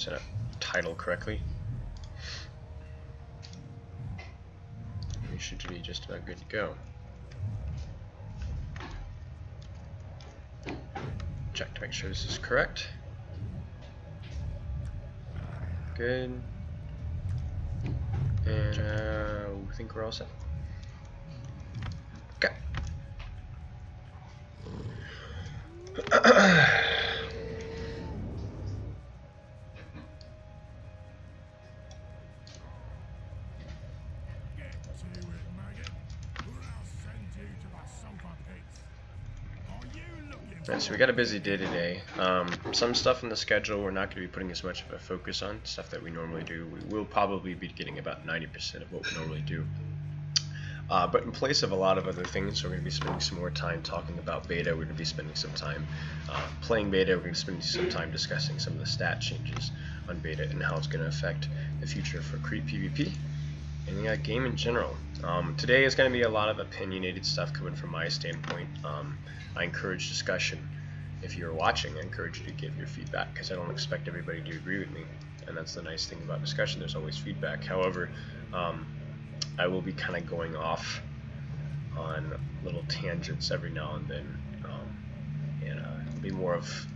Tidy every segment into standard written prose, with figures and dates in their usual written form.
set up title correctly. We should be just about good to go. Check to make sure this is correct. Good. And I think we're all set. Okay. Right, so we got a busy day today. Some stuff in the schedule we're not going to be putting as much of a focus on, stuff that we normally do. We will probably be getting about 90% of what we normally do. But in place of a lot of other things, we're going to be spending some more time talking about beta. We're going to be spending some time playing beta. We're going to be spending some time discussing some of the stat changes on beta and how it's going to affect the future for Creep PvP and the game in general. Today is going to be a lot of opinionated stuff coming from my standpoint. I encourage discussion. If you're watching, I encourage you to give your feedback because I don't expect everybody to agree with me, and that's the nice thing about discussion. There's always feedback. However, I will be kind of going off on little tangents every now and then, and it'll be more of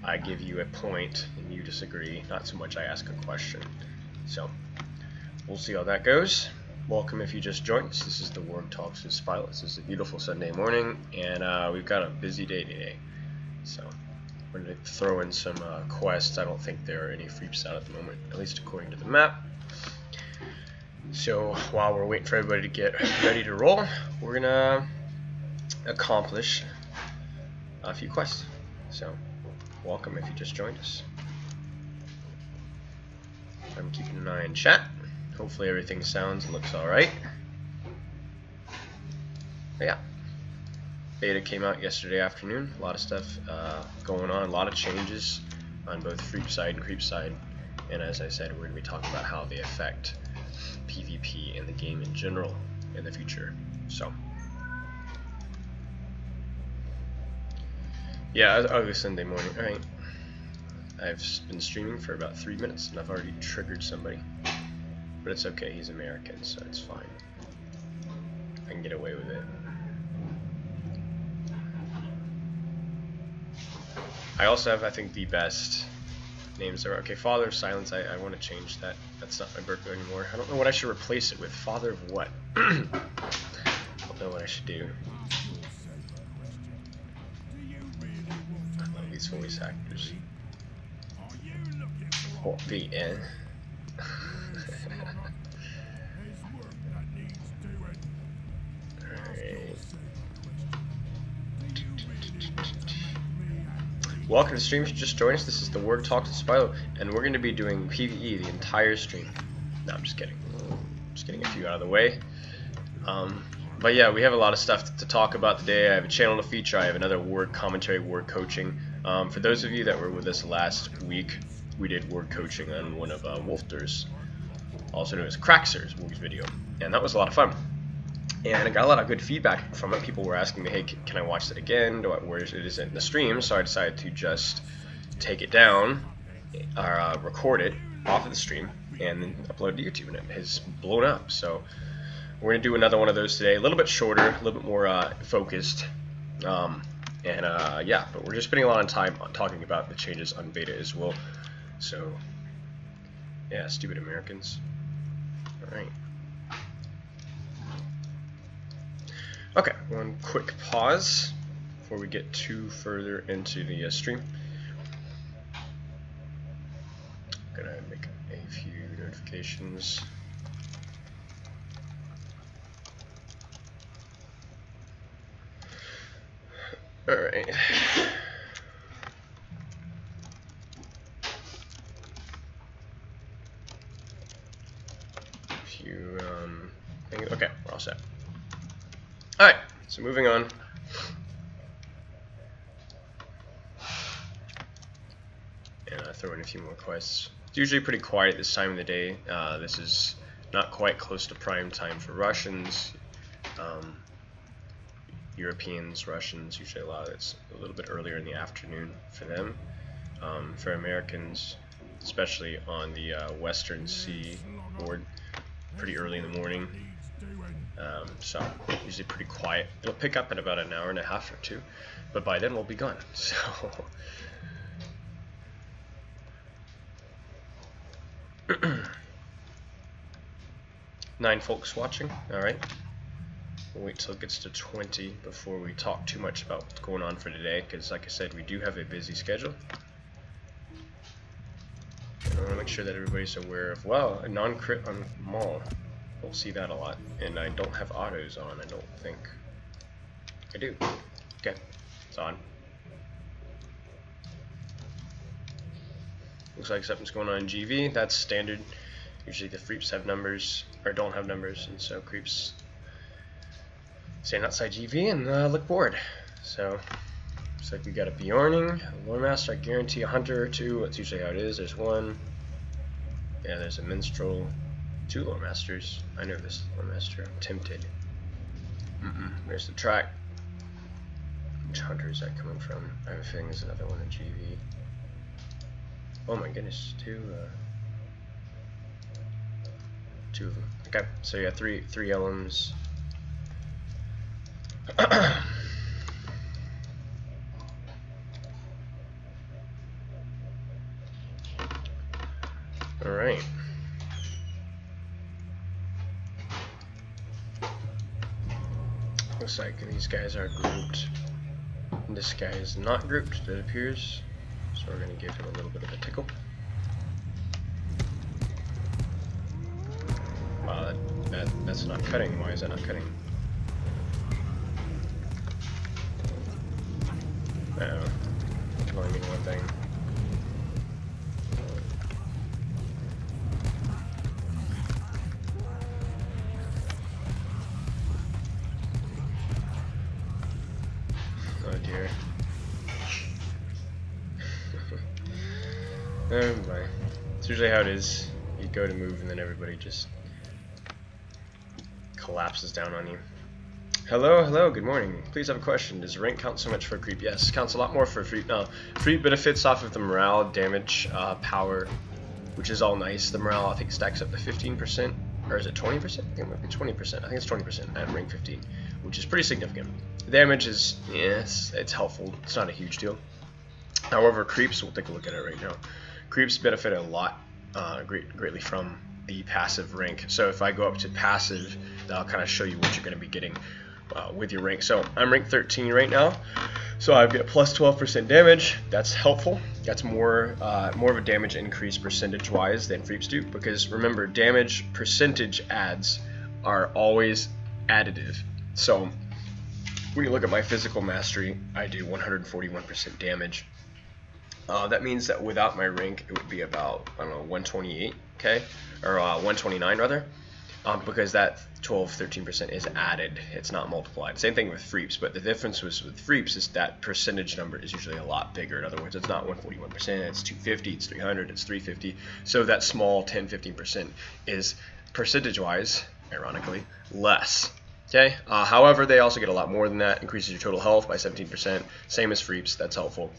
I give you a point and you disagree, not so much I ask a question. So we'll see how that goes. Welcome if you just joined us. This is the Warg Talks with Spilo. This is a beautiful Sunday morning, and we've got a busy day today. So we're going to throw in some quests. I don't think there are any freeps out at the moment, at least according to the map. So while we're waiting for everybody to get ready to roll, we're going to accomplish a few quests. So welcome if you just joined us. I'm keeping an eye on chat. Hopefully everything sounds and looks alright. Yeah. Beta came out yesterday afternoon. A lot of stuff going on. A lot of changes on both Freep side and Creep side. And as I said, we're going to be talking about how they affect PvP and the game in general in the future. So, yeah, ugly Sunday morning. Alright. I've been streaming for about 3 minutes and I've already triggered somebody. But it's okay, he's American, so it's fine. I can get away with it. I also have, I think, the best names ever. Okay, Father of Silence, I want to change that. That's not my burglar anymore. I don't know what I should replace it with. Father of what? I don't know what I should do. I love these voice actors. Oh, the end. Welcome to the stream. If you just joined us, this is the Warg Talks with Spilo, and we're going to be doing PvE the entire stream. No, I'm just kidding. Just getting a few out of the way. But yeah, we have a lot of stuff to talk about today. I have a channel to feature. I have another Warg commentary, Warg coaching. For those of you that were with us last week, we did Warg coaching on one of Wolfter's, also known as Craxer's Warg's video, and that was a lot of fun. And I got a lot of good feedback from it. People were asking me, hey, can I watch that again? Where it is in the stream? So I decided to just take it down, or record it off of the stream, and then upload it to YouTube, and it has blown up. So we're going to do another one of those today, a little bit shorter, a little bit more focused. Yeah, but we're just spending a lot of time talking about the changes on beta as well. So, yeah, stupid Americans. Alright. Okay, one quick pause before we get too further into the stream. I'm gonna make a few notifications. Alright. Okay, we're all set. Alright, so moving on. And I'll throw in a few more quests. It's usually pretty quiet this time of the day. This is not quite close to prime time for Russians. Europeans, Russians, usually it's a little bit earlier in the afternoon for them. For Americans, especially on the western seaboard, pretty early in the morning. So usually pretty quiet. It'll pick up in about an hour and a half or two, but by then we'll be gone. So 9 folks watching. All right. We'll wait till it gets to 20 before we talk too much about what's going on for today, because like I said, we do have a busy schedule. I want to make sure that everybody's aware of, well, a non-crit on Maul. We'll see that a lot. And I don't have autos on, I don't think. I do. Okay, it's on. Looks like something's going on in GV. That's standard. Usually the creeps have numbers, or don't have numbers, and so creeps stand outside GV and look bored. So, looks like we got a Bjorning, a Lore Master, I guarantee a Hunter or 2. That's usually how it is. There's 1. Yeah, there's a Minstrel. 2 Lore Masters. I know this Lore Master. I'm tempted. There's the track. Which Hunter is that coming from? I have a feeling there's another one in GV. Oh my goodness, 2 of them. Okay, so yeah, three LMs. All right. Looks like these guys are grouped. This guy is not grouped, it appears. So we're going to give him a little bit of a tickle. Wow, that's not cutting. Why is that not cutting? Uh-oh. It can only mean one thing. Oh dear. Oh my. It's usually how it is. You go to move and then everybody just collapses down on you. Hello, good morning. Please have a question. Does rank count so much for a creep? Yes, counts a lot more for a creep. No, creep benefits off of the morale, damage, power, which is all nice. The morale, I think, stacks up to 15%, or is it 20%? I think it might be 20%. I think it's 20% at rank 15, which is pretty significant. Damage is, yes, it's helpful. It's not a huge deal. However, creeps, we'll take a look at it right now. Creeps benefit a lot, greatly from the passive rank. So if I go up to passive, that'll kind of show you what you're going to be getting with your rank. So I'm rank 13 right now, so I've got plus 12% damage. That's helpful. That's more of a damage increase percentage-wise than creeps do, because remember, damage percentage adds are always additive. So when you look at my physical mastery, I do 141% damage. That means that without my rank, it would be about, I don't know, 128, okay? Or 129 rather, because that 13% is added, it's not multiplied. Same thing with Freeps, but the difference with Freeps is that percentage number is usually a lot bigger. In other words, it's not 141%, it's 250, it's 300, it's 350. So that small 10-15% is percentage-wise, ironically, less. Okay. However, they also get a lot more than that. Increases your total health by 17%. Same as Freeps, that's helpful.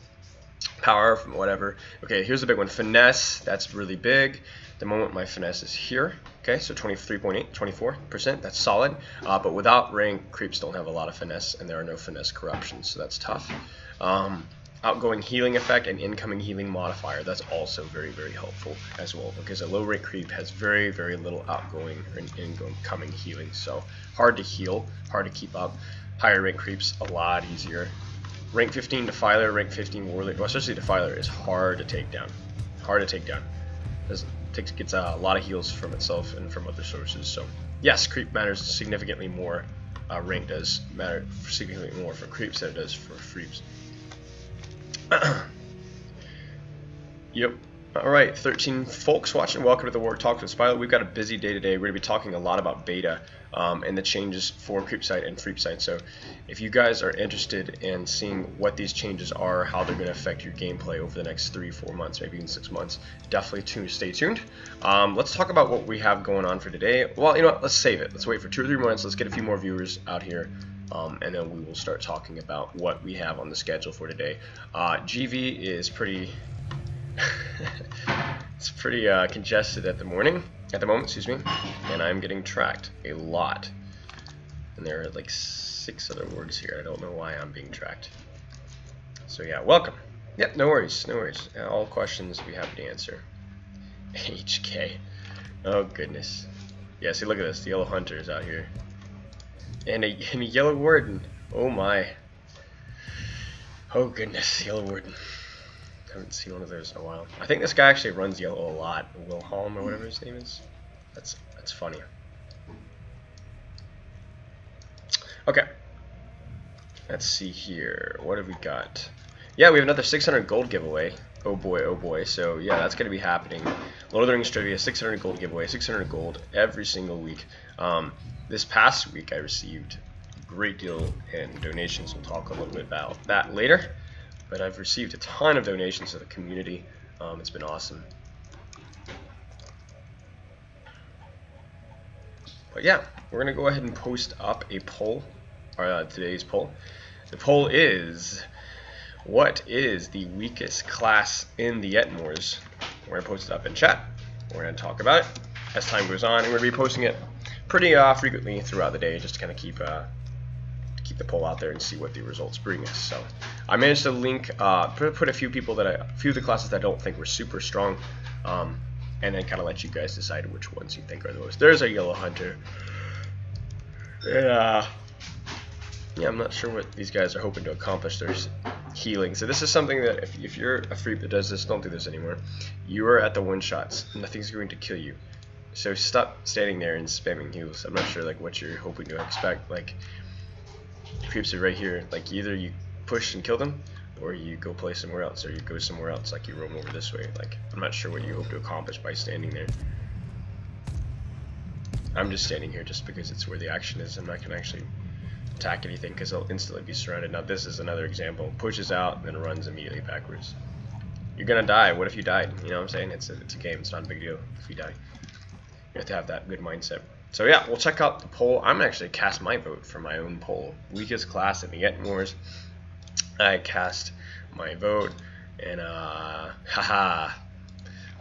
Power from whatever. Okay, here's the big one. Finesse, that's really big. The moment my finesse is here. Okay, so 23.8, 24%, that's solid. But without rank, creeps don't have a lot of finesse, and there are no finesse corruptions, so that's tough. Outgoing healing effect and incoming healing modifier, that's also very, very helpful as well, because a low rank creep has very, very little outgoing and incoming healing, so hard to heal, hard to keep up. Higher rank creeps, a lot easier. Rank 15 Defiler, rank 15 Warlord, well, especially Defiler, is hard to take down. Hard to take down. Gets a lot of heals from itself and from other sources. So yes, creep matters significantly more. Rank does matter significantly more for creeps than it does for Freeps. Yep. Alright, 13 folks watching. Welcome to the Warg Talks with Spilo. We've got a busy day today. We're going to be talking a lot about beta and the changes for creep site and freep site. So if you guys are interested in seeing what these changes are, how they're going to affect your gameplay over the next 3-4 months, maybe even 6 months, definitely stay tuned. Let's talk about what we have going on for today. Well, you know what? Let's save it. Let's wait for 2 or 3 months. Let's get a few more viewers out here. And then we will start talking about what we have on the schedule for today. GV is pretty... It's pretty congested at the moment, excuse me, and I'm getting tracked a lot. And there are like 6 other wargs here. I don't know why I'm being tracked. So yeah, welcome. Yep, no worries, no worries. All questions we happy to answer. HK. Oh goodness. Yeah, see, look at this. The yellow hunter is out here, and a yellow warden. Oh my. Oh goodness, yellow warden. Haven't seen one of those in a while. I think this guy actually runs yellow a lot. Wilhelm or whatever his name is. That's funny. Okay. Let's see here. What have we got? Yeah, we have another 600 gold giveaway. Oh boy, oh boy. So yeah, that's going to be happening. Lord of the Rings trivia, 600 gold giveaway, 600 gold every single week. This past week I received a great deal in donations. We'll talk a little bit about that later. But I've received a ton of donations to the community. It's been awesome. But yeah, we're going to go ahead and post up a poll, today's poll. The poll is, what is the weakest class in the Etmors? We're going to post it up in chat. We're going to talk about it as time goes on, and we're going to be posting it pretty frequently throughout the day, just to kind of keep the poll out there and see what the results bring us. So I managed to link, put a few people a few of the classes that I don't think were super strong, and then kind of let you guys decide which ones you think are the most. There's a yellow hunter. Yeah, I'm not sure what these guys are hoping to accomplish. There's healing. So this is something that if you're a freak that does this, don't do this anymore. You are at the one shots. Nothing's going to kill you. So stop standing there and spamming heals. I'm not sure like what you're hoping to expect. Like, creeps are right here. Like, either you push and kill them, or you go play somewhere else, or you go somewhere else, like you roam over this way. Like, I'm not sure what you hope to accomplish by standing there. I'm just standing here just because it's where the action is. I'm not going to actually attack anything because I'll instantly be surrounded. Now this is another example. Pushes out and then runs immediately backwards. You're going to die. What if you died? You know what I'm saying? It's a game. It's not a big deal if you die. You have to have that good mindset. So yeah, we'll check out the poll. I'm gonna actually cast my vote for my own poll. Weakest class in the Etmors. I cast my vote, and haha,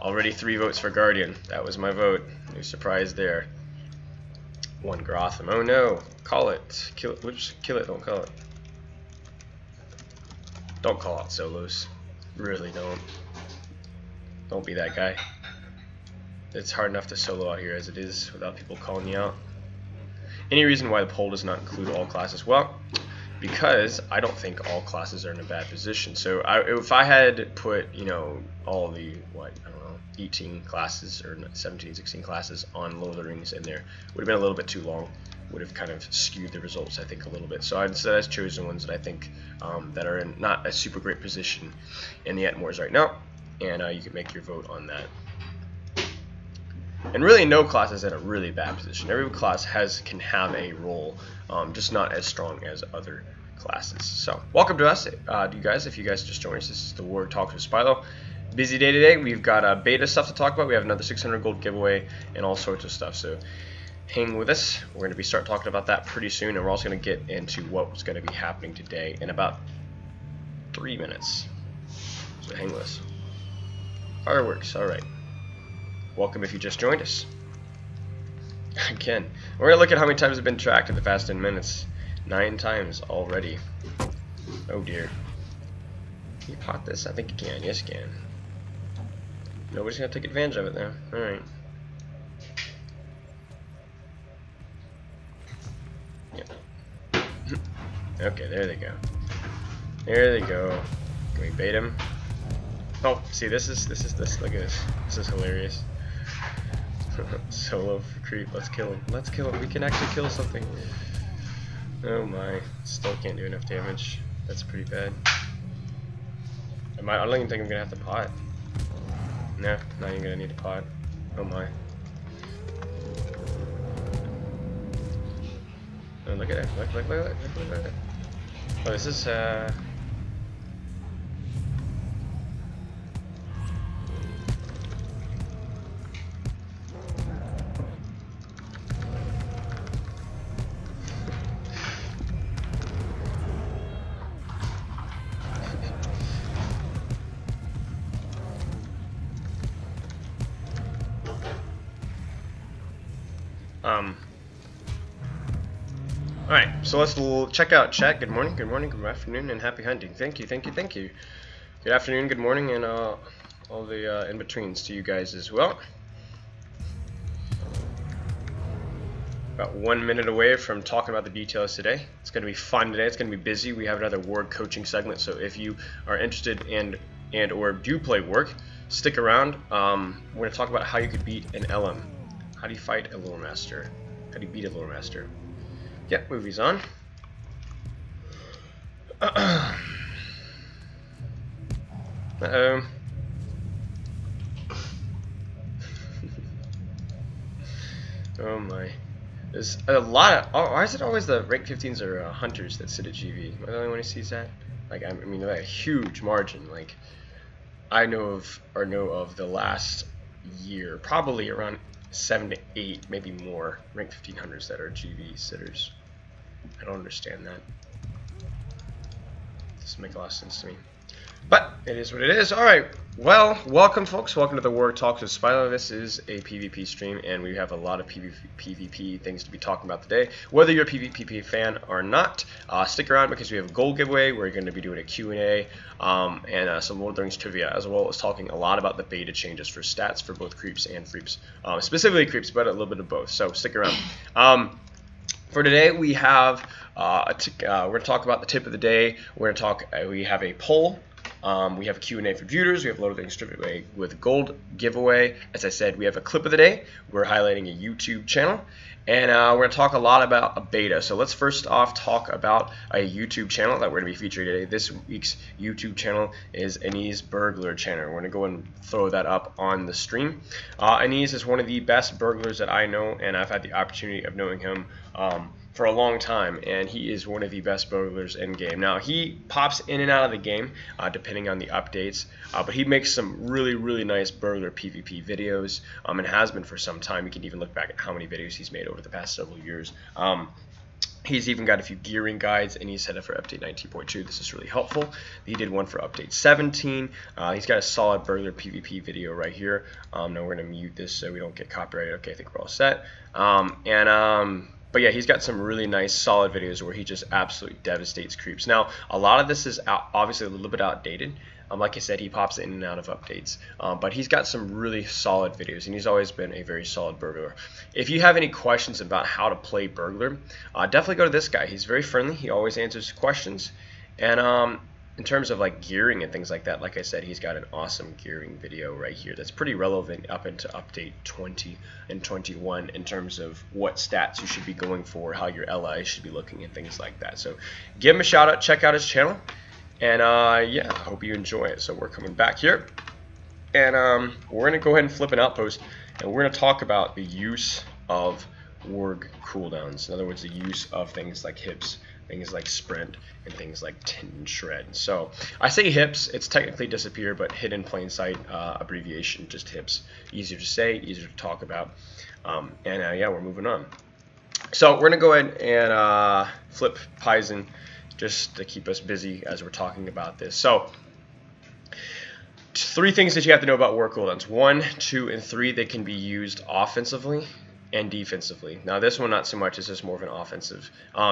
already 3 votes for Guardian. That was my vote. No surprise there. 1 Grotham. Oh no, call it, kill it. Whoops, kill it. Don't call it. Don't call out solos. Really don't. Don't be that guy. It's hard enough to solo out here as it is without people calling you out. Any reason why the poll does not include all classes? Well, because I don't think all classes are in a bad position. So if I had put, you know, all the, I don't know, 18 classes or 17, 16 classes on Lord of the Rings in there, it would have been a little bit too long. Would have kind of skewed the results, I think, a little bit. So instead I've chosen ones that I think that are in not a super great position in the Etmors right now, and you can make your vote on that. And really, no class is in a really bad position. Every class can have a role, just not as strong as other classes. So, welcome to us, you guys. If you guys just joined us, this is the Warg Talks with Spilo. Busy day today. We've got beta stuff to talk about. We have another 600 gold giveaway and all sorts of stuff. So, hang with us. We're going to start talking about that pretty soon, and we're also going to get into what's going to be happening today in about 3 minutes. So, hang with us. Fireworks. All right. Welcome if you just joined us. Again, we're going to look at how many times I've been tracked in the past 10 minutes. 9 times already. Oh dear. Can you pot this? I think you can. Yes, you can. Nobody's going to take advantage of it though. Alright. Yep. Okay, there they go. There they go. Can we bait him? Oh, see, this. Look at this. This is hilarious. Solo for creep. Let's kill him. Let's kill him. We can actually kill something. Oh my. Still can't do enough damage. That's pretty bad. I don't even think I'm gonna have to pot. No, not even gonna need a pot. Oh my. Oh, look at it. Look at it. Oh, this is Alright, so let's check out chat. Good morning, good afternoon, and happy hunting. Thank you. Good afternoon, good morning, and all the in-betweens to you guys as well. About 1 minute away from talking about the details today. It's going to be fun today. It's going to be busy. We have another Warg coaching segment, so if you are interested and or do play Warg, stick around. We're going to talk about how you could beat an LM. How do you fight a Lore Master? How do you beat a Lore Master? Yep, movie's on. Uh-oh. Oh my. There's a lot of... Oh, why is it always the rank 15s or hunters that sit at GV? Am I the only one who sees that? Like, I mean, they're a huge margin. Like, I know of the last year, probably around 7 to 8, maybe more, rank 1500s that are GV sitters. I don't understand that. Doesn't make a lot of sense to me. But it is what it is. Alright, well, welcome folks. Welcome to the Warg Talks with Spilo. This is a PvP stream, and we have a lot of PvP things to be talking about today. Whether you're a PvP fan or not, stick around because we have a gold giveaway. We're going to be doing a Q&A and some Lord of the Rings trivia, as well as talking a lot about the beta changes for stats for both creeps and freeps. Specifically creeps, but a little bit of both. So stick around. For today, we have we're going to talk about the tip of the day. We're going to talk. We have a poll. We have a Q&A for viewers. We have Lord of the Rings trivia with gold giveaway. As I said, we have a clip of the day. We're highlighting a YouTube channel, and we're going to talk a lot about a beta. So let's first off talk about a YouTube channel that we're going to be featuring today. This week's YouTube channel is Annie's Burglar channel. We're going to go and throw that up on the stream. Annie's is one of the best burglars that I know, and I've had the opportunity of knowing him for a long time, and he is one of the best burglars in game. Now, he pops in and out of the game depending on the updates, but he makes some really nice burglar PvP videos, and has been for some time. You can even look back at how many videos he's made over the past several years. He's even got a few gearing guides, and he's set up for update 19.2. This is really helpful. He did one for update 17. He's got a solid burglar PvP video right here. Now we're going to mute this so we don't get copyrighted. Okay, I think we're all set. But yeah, he's got some really nice, solid videos where he just absolutely devastates creeps. Now, a lot of this is obviously a little bit outdated. Like I said, he pops in and out of updates. But he's got some really solid videos, and he's always been a very solid burglar. If you have any questions about how to play burglar, definitely go to this guy. He's very friendly. He always answers questions. And in terms of like gearing and things like that, like I said, he's got an awesome gearing video right here that's pretty relevant up into update 20 and 21 in terms of what stats you should be going for, how your LI should be looking, and things like that. So give him a shout out, check out his channel, and yeah, I hope you enjoy it. So we're coming back here, and we're going to go ahead and flip an outpost, and we're going to talk about the use of Warg cooldowns. In other words, the use of things like hips, things like sprint, and things like tint and shred. So I say hips, it's technically disappear, but hid in plain sight abbreviation, just hips. Easier to say, easier to talk about. Yeah, we're moving on. So we're gonna go ahead and flip Paizen just to keep us busy as we're talking about this. So 3 things that you have to know about Warg cooldowns. 1, 2, and 3, they can be used offensively and defensively. Now this one not so much, this is more of an offensive.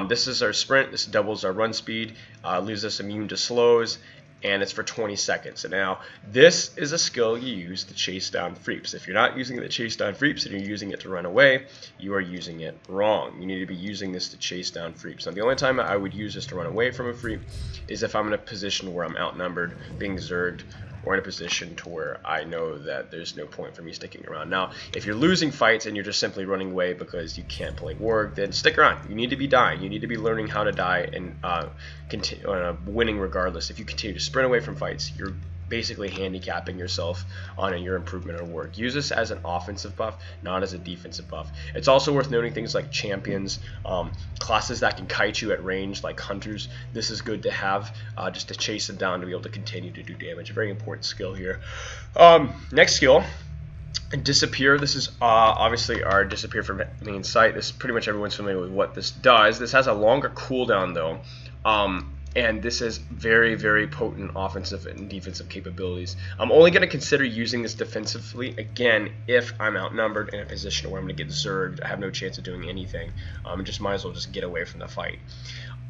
This is our sprint, this doubles our run speed, leaves us immune to slows, and it's for 20 seconds. And now this is a skill you use to chase down freeps. If you're not using it to chase down freeps and you're using it to run away, you are using it wrong. You need to be using this to chase down freeps. Now the only time I would use this to run away from a freep is if I'm in a position where I'm outnumbered, being zerged, or in a position to where I know that there's no point for me sticking around. Now, if you're losing fights and you're just simply running away because you can't play Warg, then stick around. You need to be dying. You need to be learning how to die and continue winning regardless. If you continue to sprint away from fights, you're basically handicapping yourself on your improvement on Warg. Use this as an offensive buff, not as a defensive buff. It's also worth noting things like champions, classes that can kite you at range, like hunters. This is good to have just to chase them down to be able to continue to do damage. A very important skill here. Next skill, disappear. This is obviously our disappear from main site. This pretty much everyone's familiar with what this does. This has a longer cooldown though. And this is very, very potent offensive and defensive capabilities. I'm only going to consider using this defensively, again, if I'm outnumbered in a position where I'm going to get zerged. I have no chance of doing anything. Just might as well just get away from the fight.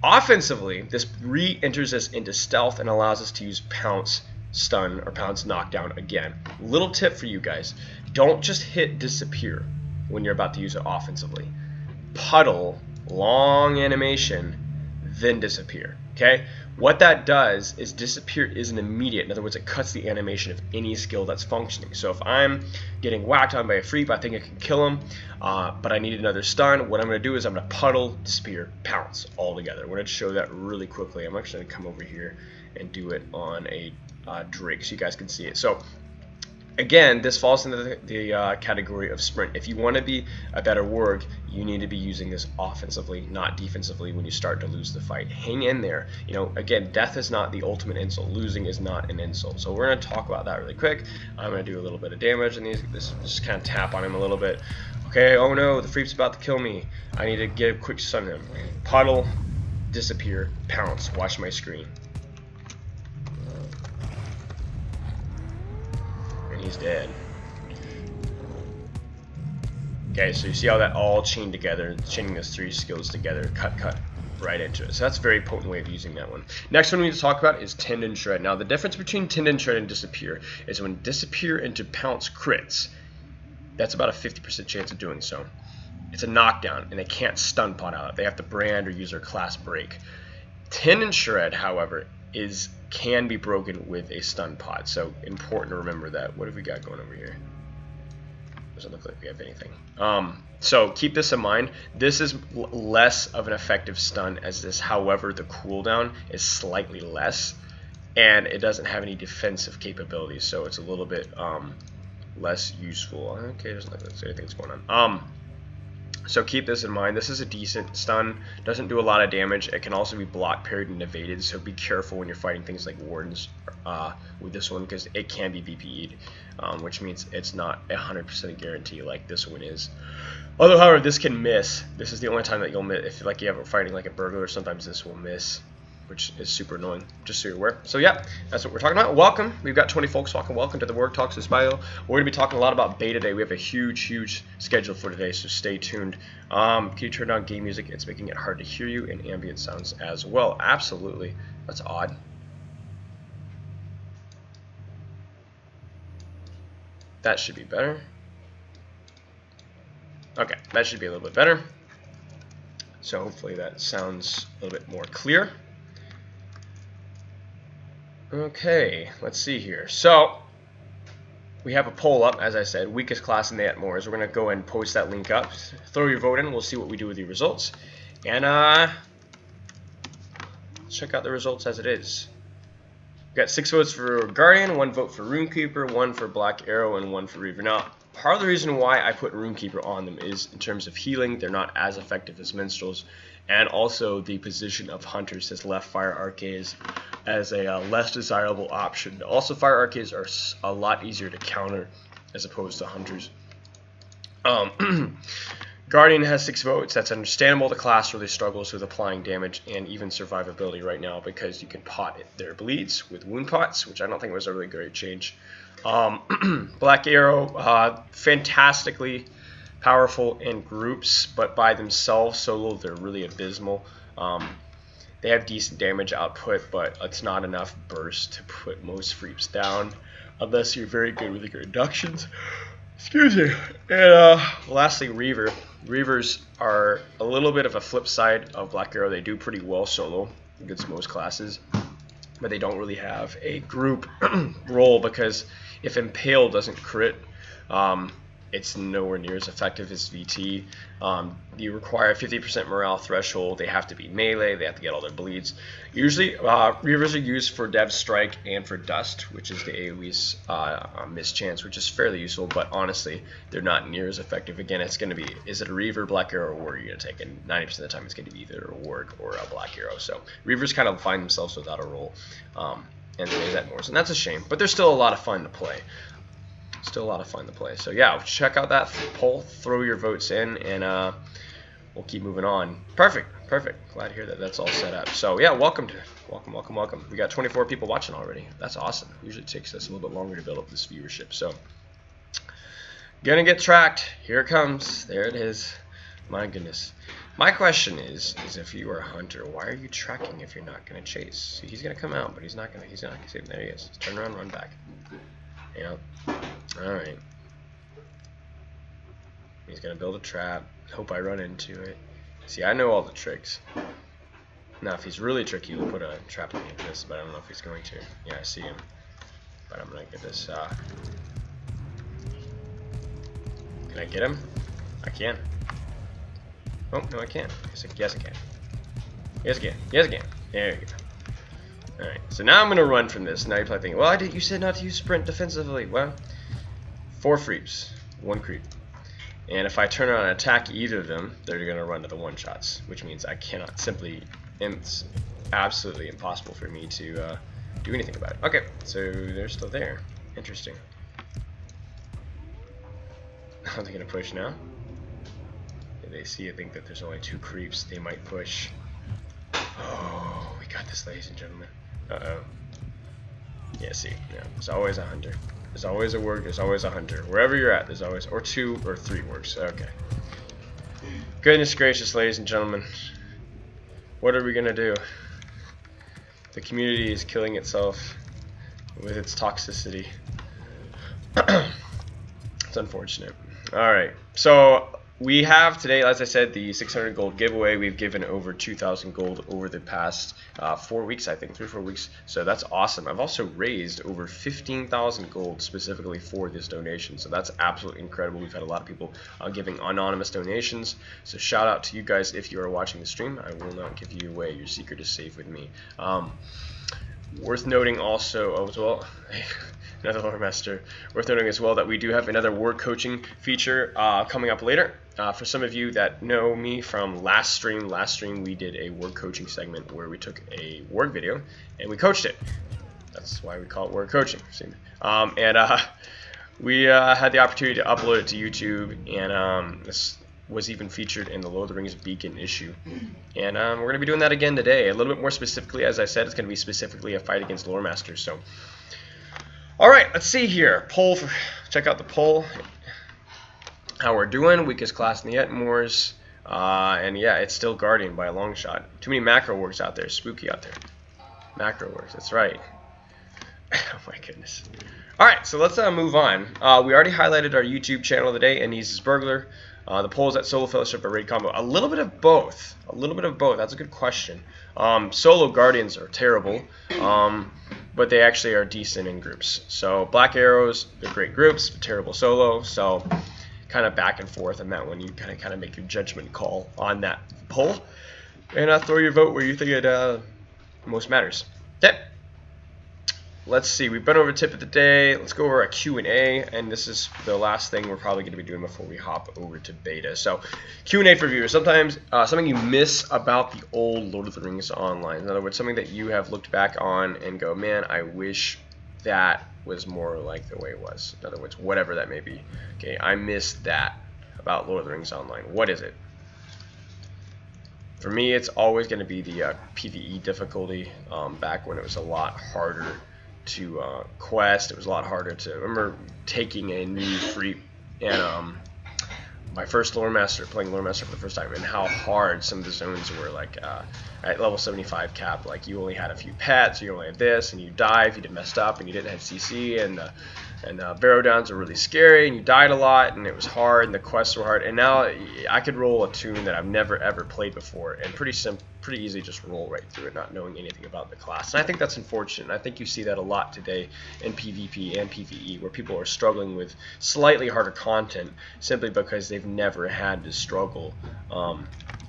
Offensively, this re-enters us into stealth and allows us to use pounce, stun, or pounce knockdown again. Little tip for you guys. Don't just hit disappear when you're about to use it offensively. Puddle, long animation, then disappear. Okay, what that does is disappear isn't immediate. In other words, it cuts the animation of any skill that's functioning. So if I'm getting whacked on by a freep, I think I can kill him, but I need another stun. What I'm going to do is I'm going to puddle, disappear, pounce all together. We're going to show that really quickly. I'm actually going to come over here and do it on a Drake so you guys can see it. So again, this falls into the category of sprint. If you want to be a better Warg, you need to be using this offensively, not defensively when you start to lose the fight. Hang in there. You know, again, death is not the ultimate insult. Losing is not an insult. So we're going to talk about that really quick. I'm going to do a little bit of damage and just kind of tap on him a little bit. Okay, oh no, the freep's about to kill me. I need to get a quick stun him. Puddle, disappear, pounce. Watch my screen. He's dead. Okay, so you see how that all chained together, chaining those three skills together, cut right into it. So that's a very potent way of using that one. Next one we need to talk about is Tendon Shred. Now the difference between Tendon Shred and Disappear is when Disappear into Pounce crits, that's about a 50% chance of doing so. It's a knockdown, and they can't stun pot out. They have to brand or use their class break. Tendon Shred, however, can be broken with a stun pot, so important to remember that. What have we got going over here? Doesn't look like we have anything. So keep this in mind. This is less of an effective stun as this, however, the cooldown is slightly less, and it doesn't have any defensive capabilities, so it's a little bit less useful. Okay, doesn't look like there's anything's going on. So keep this in mind. This is a decent stun. Doesn't do a lot of damage. It can also be blocked, parried, and evaded. So be careful when you're fighting things like wardens with this one, because it can be BPE'd, which means it's not 100% guarantee like this one is. Although, however, this can miss. This is the only time that you'll miss. If like you have a fighting like a burglar, sometimes this will miss, which is super annoying, just so you're aware. So yeah, that's what we're talking about. Welcome. We've got 20 folks walking. Welcome to the Warg Talks with Spilo. We're going to be talking a lot about beta today. We have a huge schedule for today, so stay tuned. Can you turn down game music? It's making it hard to hear you, and ambient sounds as well. Absolutely. That's odd. That should be better. Okay, that should be a little bit better. So hopefully that sounds a little bit more clear. Okay, let's see here. So we have a poll up, as I said, weakest class in the Atmores. We're going to go ahead and post that link up. Throw your vote in. We'll see what we do with the results. And let's check out the results as it is. We got 6 votes for Guardian, 1 vote for Runekeeper, 1 for Black Arrow, and 1 for Reaver. Now, part of the reason why I put Runekeeper on them is in terms of healing, they're not as effective as Minstrels, and also the position of Hunters has left Fire Arcanes as a less desirable option. Also, Fire Arcanes are a lot easier to counter as opposed to Hunters. Guardian has 6 votes. That's understandable. The class really struggles with applying damage and even survivability right now because you can pot their bleeds with wound pots, which I don't think was a really great change. Black Arrow, fantastically powerful in groups, but by themselves, solo, they're really abysmal. They have decent damage output, but it's not enough burst to put most freeps down unless you're very good with your inductions. Excuse me. And lastly, Reaver. Reavers are a little bit of a flip side of Black Arrow. They do pretty well solo against most classes, but they don't really have a group role because if Impale doesn't crit, it's nowhere near as effective as VT. You require a 50% morale threshold. They have to be melee. They have to get all their bleeds. Usually, Reavers are used for Dev Strike and for Dust, which is the AoE's mischance, which is fairly useful, but honestly, they're not near as effective. Again, it's going to be, is it a Reaver, Black Arrow, or Warg you're going to take? And 90% of the time, it's going to be either a Warg or a Black Arrow. So Reavers kind of find themselves without a role, and they that more, and that's a shame. But they're still a lot of fun to play. Still a lot of fun to play. So yeah, check out that poll, throw your votes in, and we'll keep moving on. Perfect. Perfect. Glad to hear that that's all set up. So yeah, welcome. We got 24 people watching already. That's awesome. Usually it takes us a little bit longer to build up this viewership. So gonna get tracked. Here it comes. There it is. My goodness. My question is if you are a hunter, why are you tracking if you're not gonna chase? See, he's gonna come out, but he's not gonna see. There he is. Turn around, run back. Yep. Alright. He's gonna build a trap. Hope I run into it. See, I know all the tricks. Now, if he's really tricky, we'll put a trap like this, but I don't know if he's going to. Yeah, I see him. But I'm going to get this. Can I get him? I can. Oh, no, I can't. Yes, I can. Yes, I can. Yes, I can. There you go. Alright, so now I'm going to run from this. Now you're probably thinking, well, you said not to use sprint defensively. Well, 4 creeps, 1 creep. And if I turn around and attack either of them, they're going to run to the one-shots, which means I cannot simply, it's absolutely impossible for me to do anything about it. Okay, so they're still there. Interesting. Are they going to push now? If they see, I think that there's only 2 creeps, they might push. Oh, we got this, ladies and gentlemen. Uh-oh. Yeah, see, yeah, there's always a hunter. There's always a Warg, there's always a hunter. Wherever you're at, there's always, or 2 or 3 Wargs. Okay. Goodness gracious, ladies and gentlemen. What are we gonna do? The community is killing itself with its toxicity. It's unfortunate. Alright, so we have today, as I said, the 600 gold giveaway. We've given over 2,000 gold over the past 4 weeks, I think, 3 or 4 weeks. So that's awesome. I've also raised over 15,000 gold specifically for this donation. So that's absolutely incredible. We've had a lot of people giving anonymous donations. So shout out to you guys if you are watching the stream. I will not give you away. Your secret is safe with me. Worth noting also as well, another lore master. Worth noting as well that we do have another Warg coaching feature coming up later. For some of you that know me from last stream we did a Warg coaching segment where we took a Warg video and we coached it. That's why we call it Warg coaching. We had the opportunity to upload it to YouTube, and this was even featured in the Lord of the Rings Beacon issue. And we're going to be doing that again today. A little bit more specifically, as I said, it's going to be specifically a fight against lore masters. So, alright, let's see here. Poll, check out the poll. How we're doing, weakest class in the Etmors. And yeah, it's still Guardian by a long shot. Too many macro works out there, spooky out there. Macro works, that's right. Oh my goodness. Alright, so let's move on. We already highlighted our YouTube channel of the day, and he's Burglar. The polls at Solo Fellowship or Raid Combo. A little bit of both. A little bit of both. That's a good question. Solo Guardians are terrible, but they actually are decent in groups. So Black Arrows, they're great groups, but terrible solo. So kind of back and forth on that one. You kind of make your judgment call on that poll, and throw your vote where you think it most matters. Okay. Let's see, we've been over tip of the day. Let's go over a Q&A, and this is the last thing we're probably going to be doing before we hop over to beta. So, Q&A for viewers. Sometimes something you miss about the old Lord of the Rings Online. In other words, something that you have looked back on and go, man, I wish that was more like the way it was. In other words, whatever that may be. Okay, I missed that about Lord of the Rings Online. What is it? For me, it's always going to be the PvE difficulty. Back when it was a lot harder to quest, it was a lot harder to remember taking a new free and my first lore master, playing lore master for the first time, and how hard some of the zones were. Like at level 75 cap, like you only had a few pets, you only had this, and you die if you did messed up and you didn't have CC, and barrow downs were really scary, and you died a lot, and it was hard, and the quests were hard. And now I could roll a tune that I've never ever played before, and pretty easily just roll right through it, not knowing anything about the class. And I think that's unfortunate. I think you see that a lot today in PvP and PvE, where people are struggling with slightly harder content simply because they've never had to struggle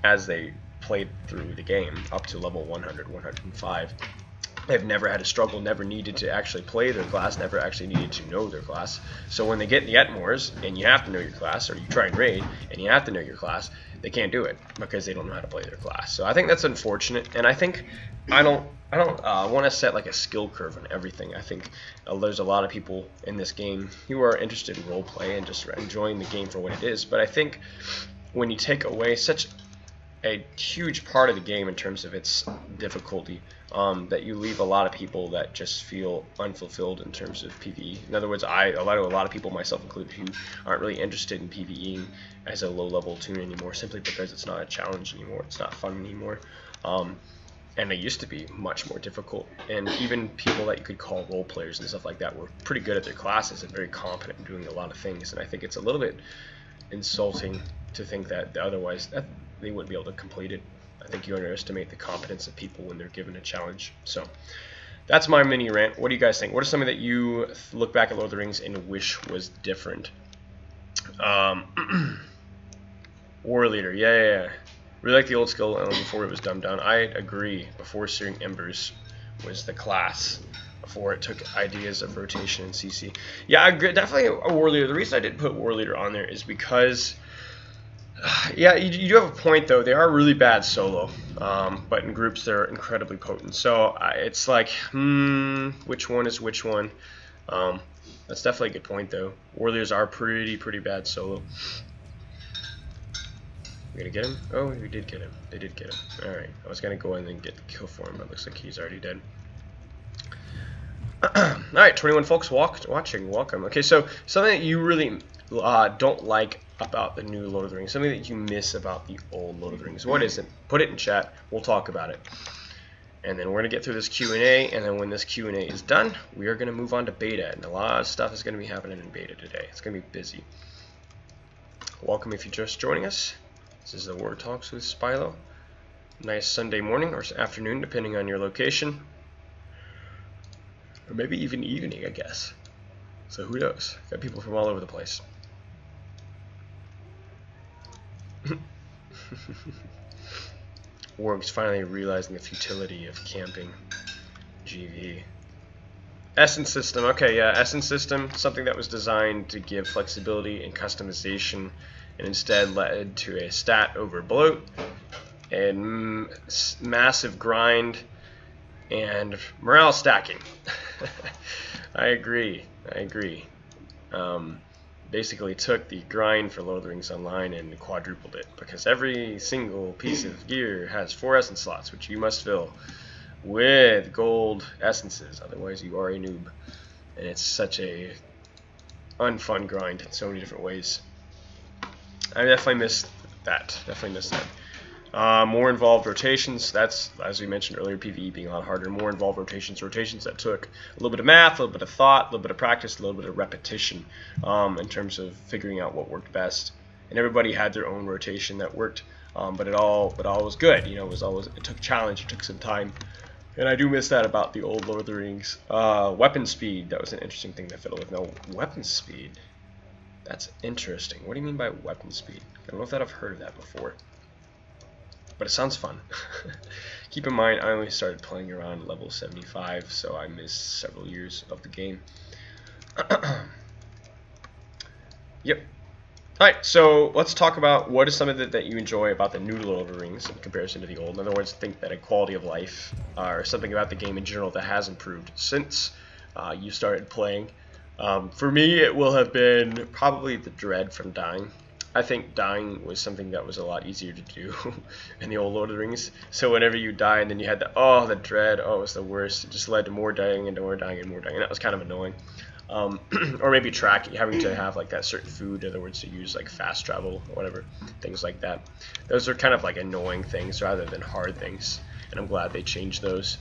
as they played through the game up to level 100, 105. They've never had to struggle, never needed to actually play their class, never actually needed to know their class. So when they get in the Etmors and you have to know your class, or you try and raid and you have to know your class, they can't do it because they don't know how to play their class. So I think that's unfortunate, and I think I don't want to set like a skill curve on everything. I think there's a lot of people in this game who are interested in role play and just enjoying the game for what it is. But I think when you take away such a huge part of the game in terms of its difficulty, that you leave a lot of people that just feel unfulfilled in terms of PvE. In other words, a lot of people, myself included, who aren't really interested in PvEing as a low-level toon anymore, simply because it's not a challenge anymore, it's not fun anymore. And it used to be much more difficult, and even people that you could call role players and stuff like that were pretty good at their classes and very competent in doing a lot of things, and I think it's a little bit insulting to think that otherwise that they wouldn't be able to complete it. I think you underestimate the competence of people when they're given a challenge. So that's my mini rant. What do you guys think? What are something that you look back at Lord of the Rings and wish was different? War Leader, yeah. Really like the old skill before it was dumbed down. I agree. Before Searing Embers was the class. Before it took ideas of rotation and CC. Yeah, I agree. Definitely a War Leader. The reason I didn't put War Leader on there is because, yeah, you do have a point though. They are really bad solo, but in groups they're incredibly potent. So it's like, which one is which one? That's definitely a good point though. War Leaders are pretty bad solo. We gonna get him? Oh, we did get him. They did get him. Alright, I was gonna go in and get the kill for him, but it looks like he's already dead. Alright, 21 folks watching. Welcome. Okay, so something that you really don't like about the new Lord of the Rings, something that you miss about the old Lord of the Rings. What is it? Put it in chat. We'll talk about it. And then we're gonna get through this Q&A, and then when this Q&A is done, we are gonna move on to beta, and a lot of stuff is gonna be happening in beta today. It's gonna be busy. Welcome if you're just joining us. This is the Warg Talks with Spilo. Nice Sunday morning or afternoon, depending on your location. Or maybe even evening, I guess. So who knows? Got people from all over the place. Warg's finally realizing the futility of camping. GV. Essence system. Okay, yeah, Essence system. Something that was designed to give flexibility and customization, and instead led to a stat over bloat and massive grind and morale stacking. I agree. Basically took the grind for Lord of the Rings Online and quadrupled it, because every single piece of gear has 4 essence slots, which you must fill with gold essences, otherwise you are a noob. And it's such a unfun grind in so many different ways. I definitely missed that. More involved rotations. That's, as we mentioned earlier, PvE being a lot harder. More involved rotations that took a little bit of math, a little bit of thought, a little bit of practice, a little bit of repetition in terms of figuring out what worked best. And everybody had their own rotation that worked, but it all was good. You know, it took challenge, it took some time. And I do miss that about the old Lord of the Rings. Weapon speed, that was an interesting thing to fiddle with. No, weapon speed. That's interesting. What do you mean by weapon speed? I don't know if that I've heard of that before. But it sounds fun. Keep in mind, I only started playing around level 75, so I missed several years of the game. Yep. Alright, so let's talk about what is something that you enjoy about the new Lord of the Rings in comparison to the old. In other words, think that a quality of life or something about the game in general that has improved since you started playing. For me, it will have been probably the dread from dying. I think dying was something that was a lot easier to do in the old Lord of the Rings. So whenever you die and then you had the dread, it was the worst. It just led to more dying and more dying and more dying. And that was kind of annoying. Or maybe having to have like that certain food, in other words, to use like fast travel or whatever, things like that. Those are kind of like annoying things rather than hard things, and I'm glad they changed those.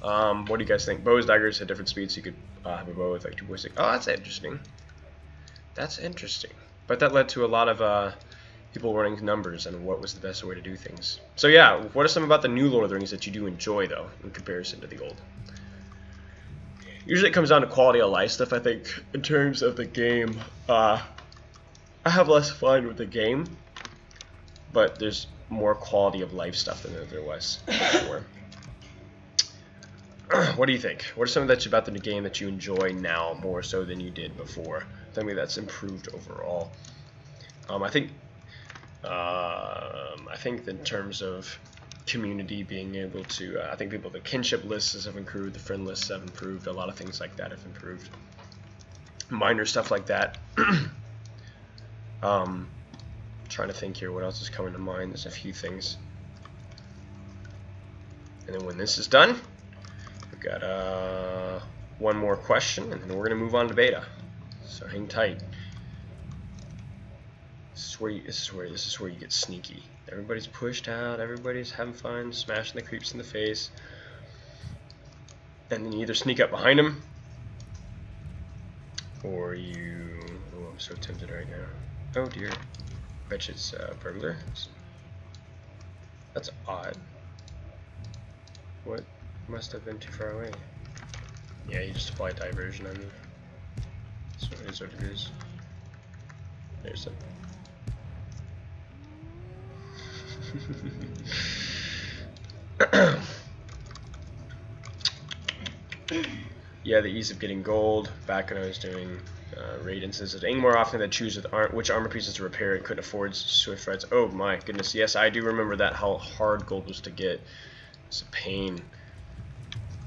What do you guys think? Bows, daggers at different speeds, so you could have a bow with like 2.6. Oh, that's interesting. That's interesting. But that led to a lot of people running numbers and what was the best way to do things. So yeah, what are some about the new Lord of the Rings that you do enjoy though, in comparison to the old? Usually it comes down to quality of life stuff, I think. In terms of the game, I have less fun with the game, but there's more quality of life stuff than there was before. What do you think? What are some that about the game that you enjoy now more so than you did before? Something that's improved overall. I think in terms of community being able to, I think the kinship lists have improved, the friend lists have improved, a lot of things like that have improved. Minor stuff like that. trying to think here what else is coming to mind. There's a few things. And then when this is done, we've got one more question, and then we're going to move on to beta. So hang tight. This is where you get sneaky. Everybody's pushed out, everybody's having fun, smashing the creeps in the face. And then you either sneak up behind them, or you... Oh, I'm so tempted right now. Oh dear. Bet you it's Burglar. That's odd. What must have been too far away? Yeah, you just apply diversion on me. So it is what it is. There's it. Yeah, the ease of getting gold. Back when I was doing raid instances, aimed more often than choose which armor pieces to repair. It couldn't afford swift rides. Oh my goodness, yes, I do remember that, how hard gold was to get. It's a pain.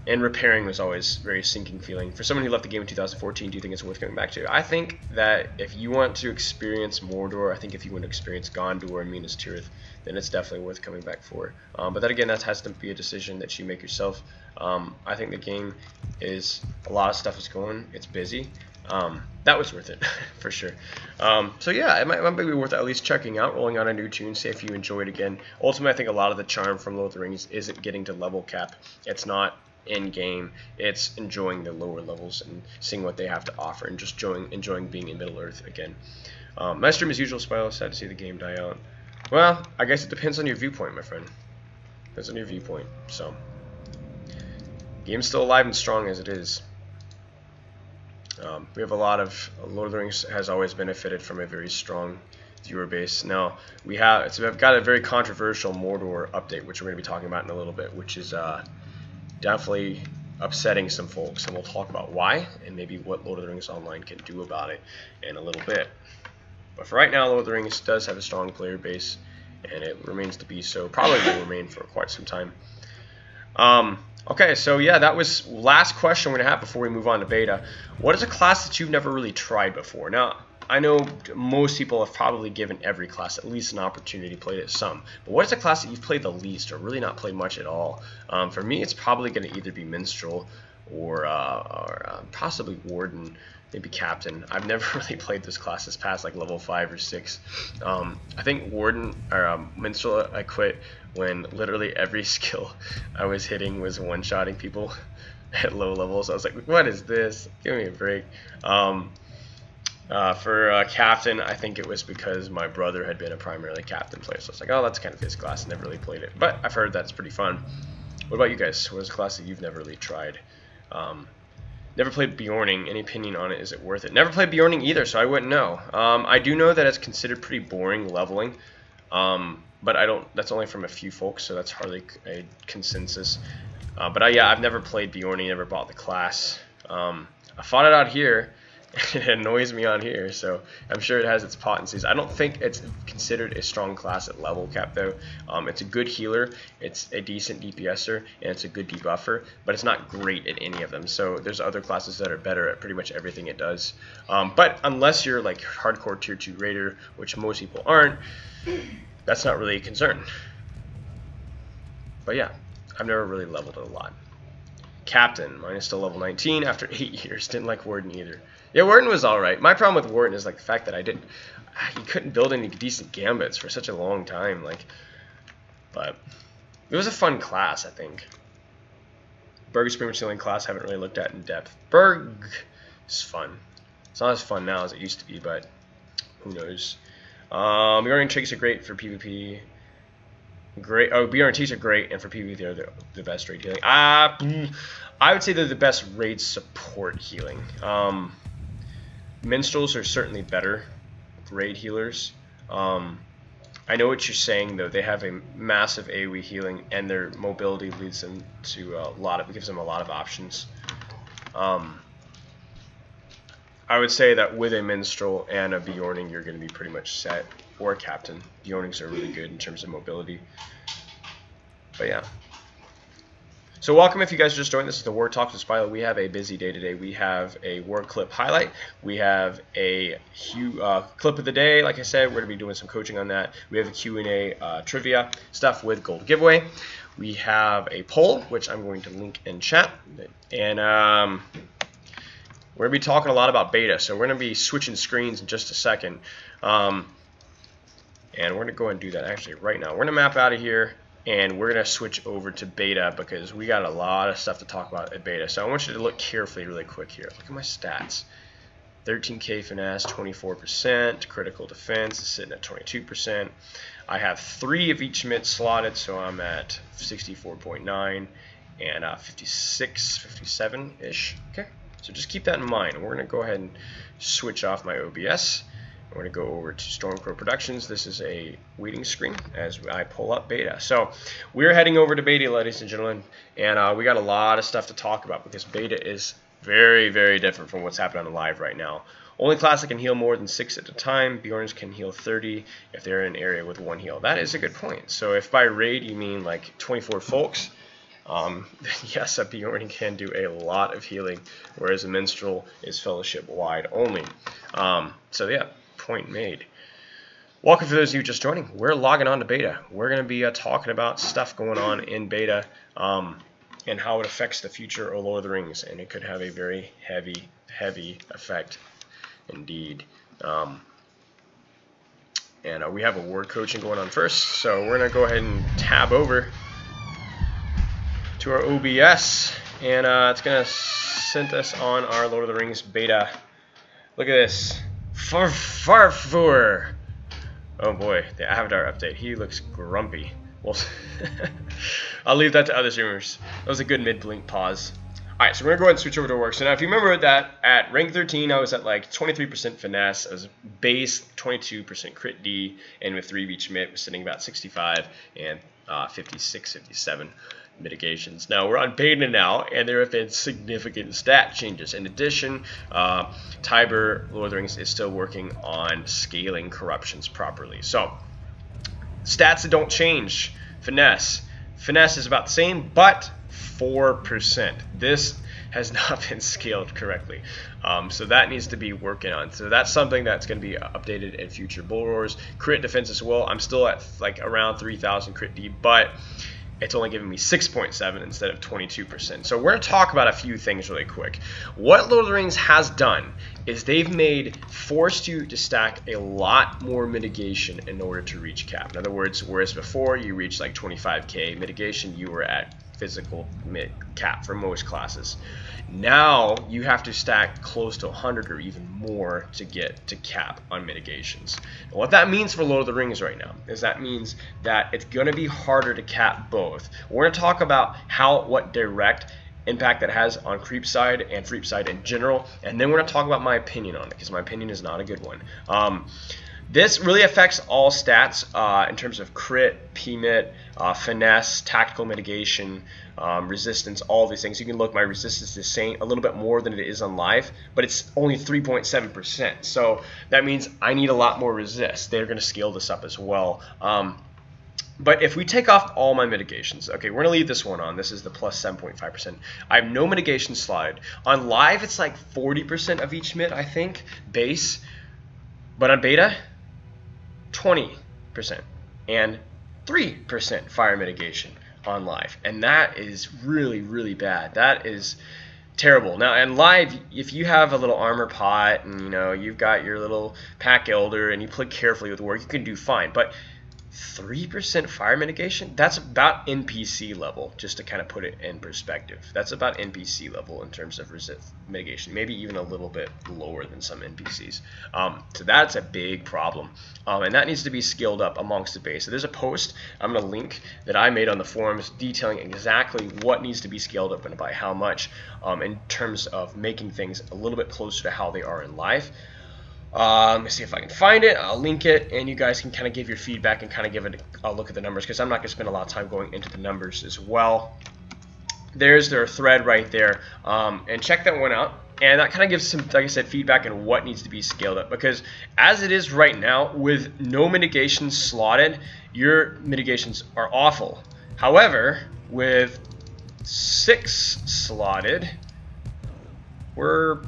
And repairing was always very sinking feeling. For someone who left the game in 2014, do you think it's worth coming back to? I think that if you want to experience Mordor, I think if you want to experience Gondor and Minas Tirith, then it's definitely worth coming back for. But then again, that has to be a decision that you make yourself. I think the game is, a lot of stuff is going, it's busy. That was worth it, for sure. So yeah, it might be worth at least checking out, rolling on a new tune, see if you enjoy it again. Ultimately, I think a lot of the charm from Lord of the Rings isn't getting to level cap. It's not in game, it's enjoying the lower levels and seeing what they have to offer, and just enjoying being in Middle Earth again. My stream as usual, Spilo. Sad to see the game die out. Well, I guess it depends on your viewpoint, my friend. Depends on your viewpoint. So, game's still alive and strong as it is. We have a lot of Lord of the Rings has always benefited from a very strong viewer base. Now we've got a very controversial Mordor update, which we're going to be talking about in a little bit, which is definitely upsetting some folks, and we'll talk about why and maybe what Lord of the Rings Online can do about it in a little bit. But for right now, Lord of the Rings does have a strong player base, and it remains to be so. Probably will remain for quite some time. Okay, so yeah, that was last question we're going to have before we move on to beta. What is a class that you've never really tried before? Now, I know most people have probably given every class at least an opportunity, played it some. But what is a class that you've played the least or really not played much at all? For me, it's probably going to either be Minstrel or possibly Warden, maybe Captain. I've never really played those classes past like level 5 or 6. I think Warden or Minstrel I quit when literally every skill I was hitting was one-shotting people at low levels. I was like, what is this? Give me a break. For Captain, I think it was because my brother had been a primarily Captain player, so I was like, oh, that's kind of his class. Never really played it, but I've heard that's pretty fun. What about you guys? What is a class that you've never really tried? Never played Bjorning. Any opinion on it? Is it worth it? Never played Bjorning either, so I wouldn't know. I do know that it's considered pretty boring leveling, but I don't. That's only from a few folks, so that's hardly a consensus. But yeah, I've never played Bjorning. Never bought the class. I fought it out here. It annoys me on here, so I'm sure it has its potencies. I don't think it's considered a strong class at level cap though. It's a good healer, it's a decent DPSer, and it's a good debuffer, but it's not great at any of them. So there's other classes that are better at pretty much everything it does. But unless you're like hardcore tier 2 raider, which most people aren't, that's not really a concern. But yeah, I've never really leveled it a lot. Captain, mine is still level 19 after 8 years. Didn't like Warden either. Yeah, Warden was alright. My problem with Warden is like the fact that he couldn't build any decent gambits for such a long time. But it was a fun class, I think. Burg is pretty much the only class I haven't really looked at in depth. Burg is fun. It's not as fun now as it used to be, but who knows. Bjorn tricks are great for PvP. Great. Oh, BRTs are great, and for PvP they're the best raid healing. I would say they're the best raid support healing. Minstrels are certainly better raid healers. I know what you're saying though. They have a massive AoE healing, and their mobility leads them to gives them a lot of options. I would say that with a Minstrel and a Bjorning, you're going to be pretty much set. Or a Captain. Bjornings are really good in terms of mobility. But yeah. So welcome if you guys just joined. This is the Warg Talks with Spilo. We have a busy day today. We have a Warg clip highlight. We have a clip of the day. Like I said, we're going to be doing some coaching on that. We have a Q&A trivia stuff with gold giveaway. We have a poll, which I'm going to link in chat. And we're going to be talking a lot about beta. So we're going to be switching screens in just a second. And we're going to go and do that actually right now. We're going to map out of here. And we're going to switch over to beta because we got a lot of stuff to talk about at beta. So I want you to look carefully really quick here. Look at my stats. 13k finesse, 24%. Critical defense is sitting at 22%. I have 3 of each mitt slotted, so I'm at 64.9 and 56, 57-ish. Okay, so just keep that in mind. We're going to go ahead and switch off my OBS. We're going to go over to Stormcrow Productions. This is a waiting screen as I pull up beta. So we're heading over to beta, ladies and gentlemen, and we got a lot of stuff to talk about because beta is very, very different from what's happening on live right now. Only classes can heal more than 6 at a time. Bjorns can heal 30 if they're in an area with 1 heal. That is a good point. So if by raid you mean like 24 folks, yes, a Bjorn can do a lot of healing, whereas a minstrel is fellowship wide only. So yeah. Point made. Welcome for those of you just joining. We're logging on to beta. We're going to be talking about stuff going on in beta and how it affects the future of Lord of the Rings, and it could have a very heavy effect indeed. And we have a word coaching going on first, so we're going to go ahead and tab over to our OBS, and it's going to send us on our Lord of the Rings beta. Look at this. Farfur. Oh boy, the Avatar update. He looks grumpy. Well, I'll leave that to other streamers. That was a good mid-blink pause. Alright, so we're going to go ahead and switch over to Warg. So now if you remember that at rank 13, I was at like 23% finesse. I was base 22% crit D, and with 3 of each mitt, was sitting about 65 and 56, 57 mitigations. Now we're on beta now, and there have been significant stat changes. In addition, Tiber Lord of the Rings is still working on scaling corruptions properly. So stats that don't change. Finesse is about the same, but 4%. This has not been scaled correctly, so that needs to be working on. So that's something that's going to be updated in future bull roars. Crit defense as well. I'm still at like around 3,000 crit D, but it's only giving me 6.7 instead of 22%. So we're going to talk about a few things really quick. What Lord of the Rings has done is they've forced you to stack a lot more mitigation in order to reach cap. In other words, whereas before you reached like 25k mitigation, you were at physical mid cap for most classes. Now you have to stack close to 100 or even more to get to cap on mitigations. And what that means for Lord of the Rings right now is that means that it's going to be harder to cap both. We're going to talk about what direct impact that has on creep side and freep side in general, and then we're going to talk about my opinion on it because my opinion is not a good one. This really affects all stats in terms of crit, PMIT, finesse, tactical mitigation, resistance, all these things. You can look, my resistance is the same, a little bit more than it is on live, but it's only 3.7%. So that means I need a lot more resist. They're going to scale this up as well. But if we take off all my mitigations, okay, we're going to leave this one on. This is the plus 7.5%. I have no mitigation slide. On live, it's like 40% of each mit, I think, base. But on beta, 20% and 3% fire mitigation on live, and that is really bad. That is terrible. Now and live, if you have a little armor pot and you've got your little pack elder and you play carefully with Warg, you can do fine. But 3% fire mitigation, that's about NPC level, just to kind of put it in perspective. That's about NPC level in terms of resist mitigation, maybe even a little bit lower than some NPCs. So that's a big problem, and that needs to be scaled up amongst the base. So there's a post I'm going to link that I made on the forums detailing exactly what needs to be scaled up and by how much in terms of making things a little bit closer to how they are in live. Let me see if I can find it. I'll link it, and you guys can kind of give your feedback and kind of give it a look at the numbers, because I'm not going to spend a lot of time going into the numbers as well. There's their thread right there, and check that one out. And that kind of gives some, like I said, feedback on what needs to be scaled up, because as it is right now, with no mitigations slotted, your mitigations are awful. However, with 6 slotted. We're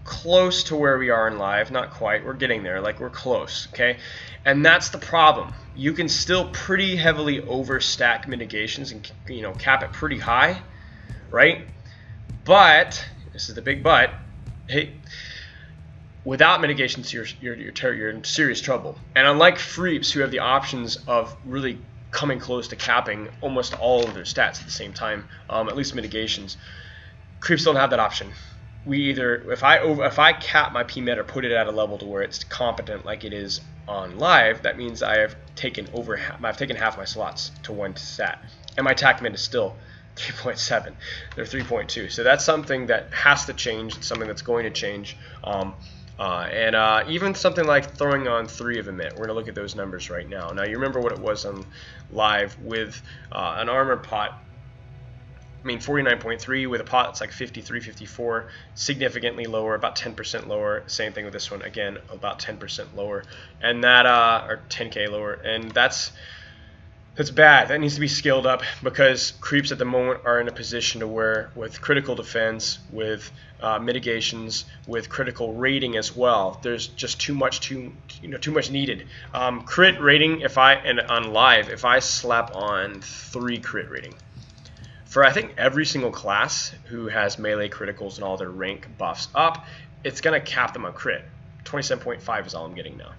close to where we are in live, not quite, we're getting there, like we're close, okay? And that's the problem. You can still pretty heavily overstack mitigations and, you know, cap it pretty high, right? But, this is the big but, hey, without mitigations you're in serious trouble. And unlike Freeps, who have the options of really coming close to capping almost all of their stats at the same time, at least mitigations, Creeps don't have that option. We either, if I cap my PMet or put it at a level to where it's competent like it is on live, that means I have taken half my slots to 1 stat, and my attack mid is still 3.7. They're 3.2. So that's something that has to change. It's something that's going to change. Even something like throwing on 3 of a mid. We're going to look at those numbers right now. Now you remember what it was on live with an armor pot. I mean, 49.3 with a pot that's like 53, 54, significantly lower, about 10% lower. Same thing with this one, again, about 10% lower, and that or 10k lower, and that's bad. That needs to be scaled up because Creeps at the moment are in a position to where, with critical defense, with mitigations, with critical rating as well, there's just too much needed. Crit rating, on live, if I slap on 3 crit rating. For I think every single class who has melee criticals and all their rank buffs up, it's going to cap them on crit. 27.5 is all I'm getting now.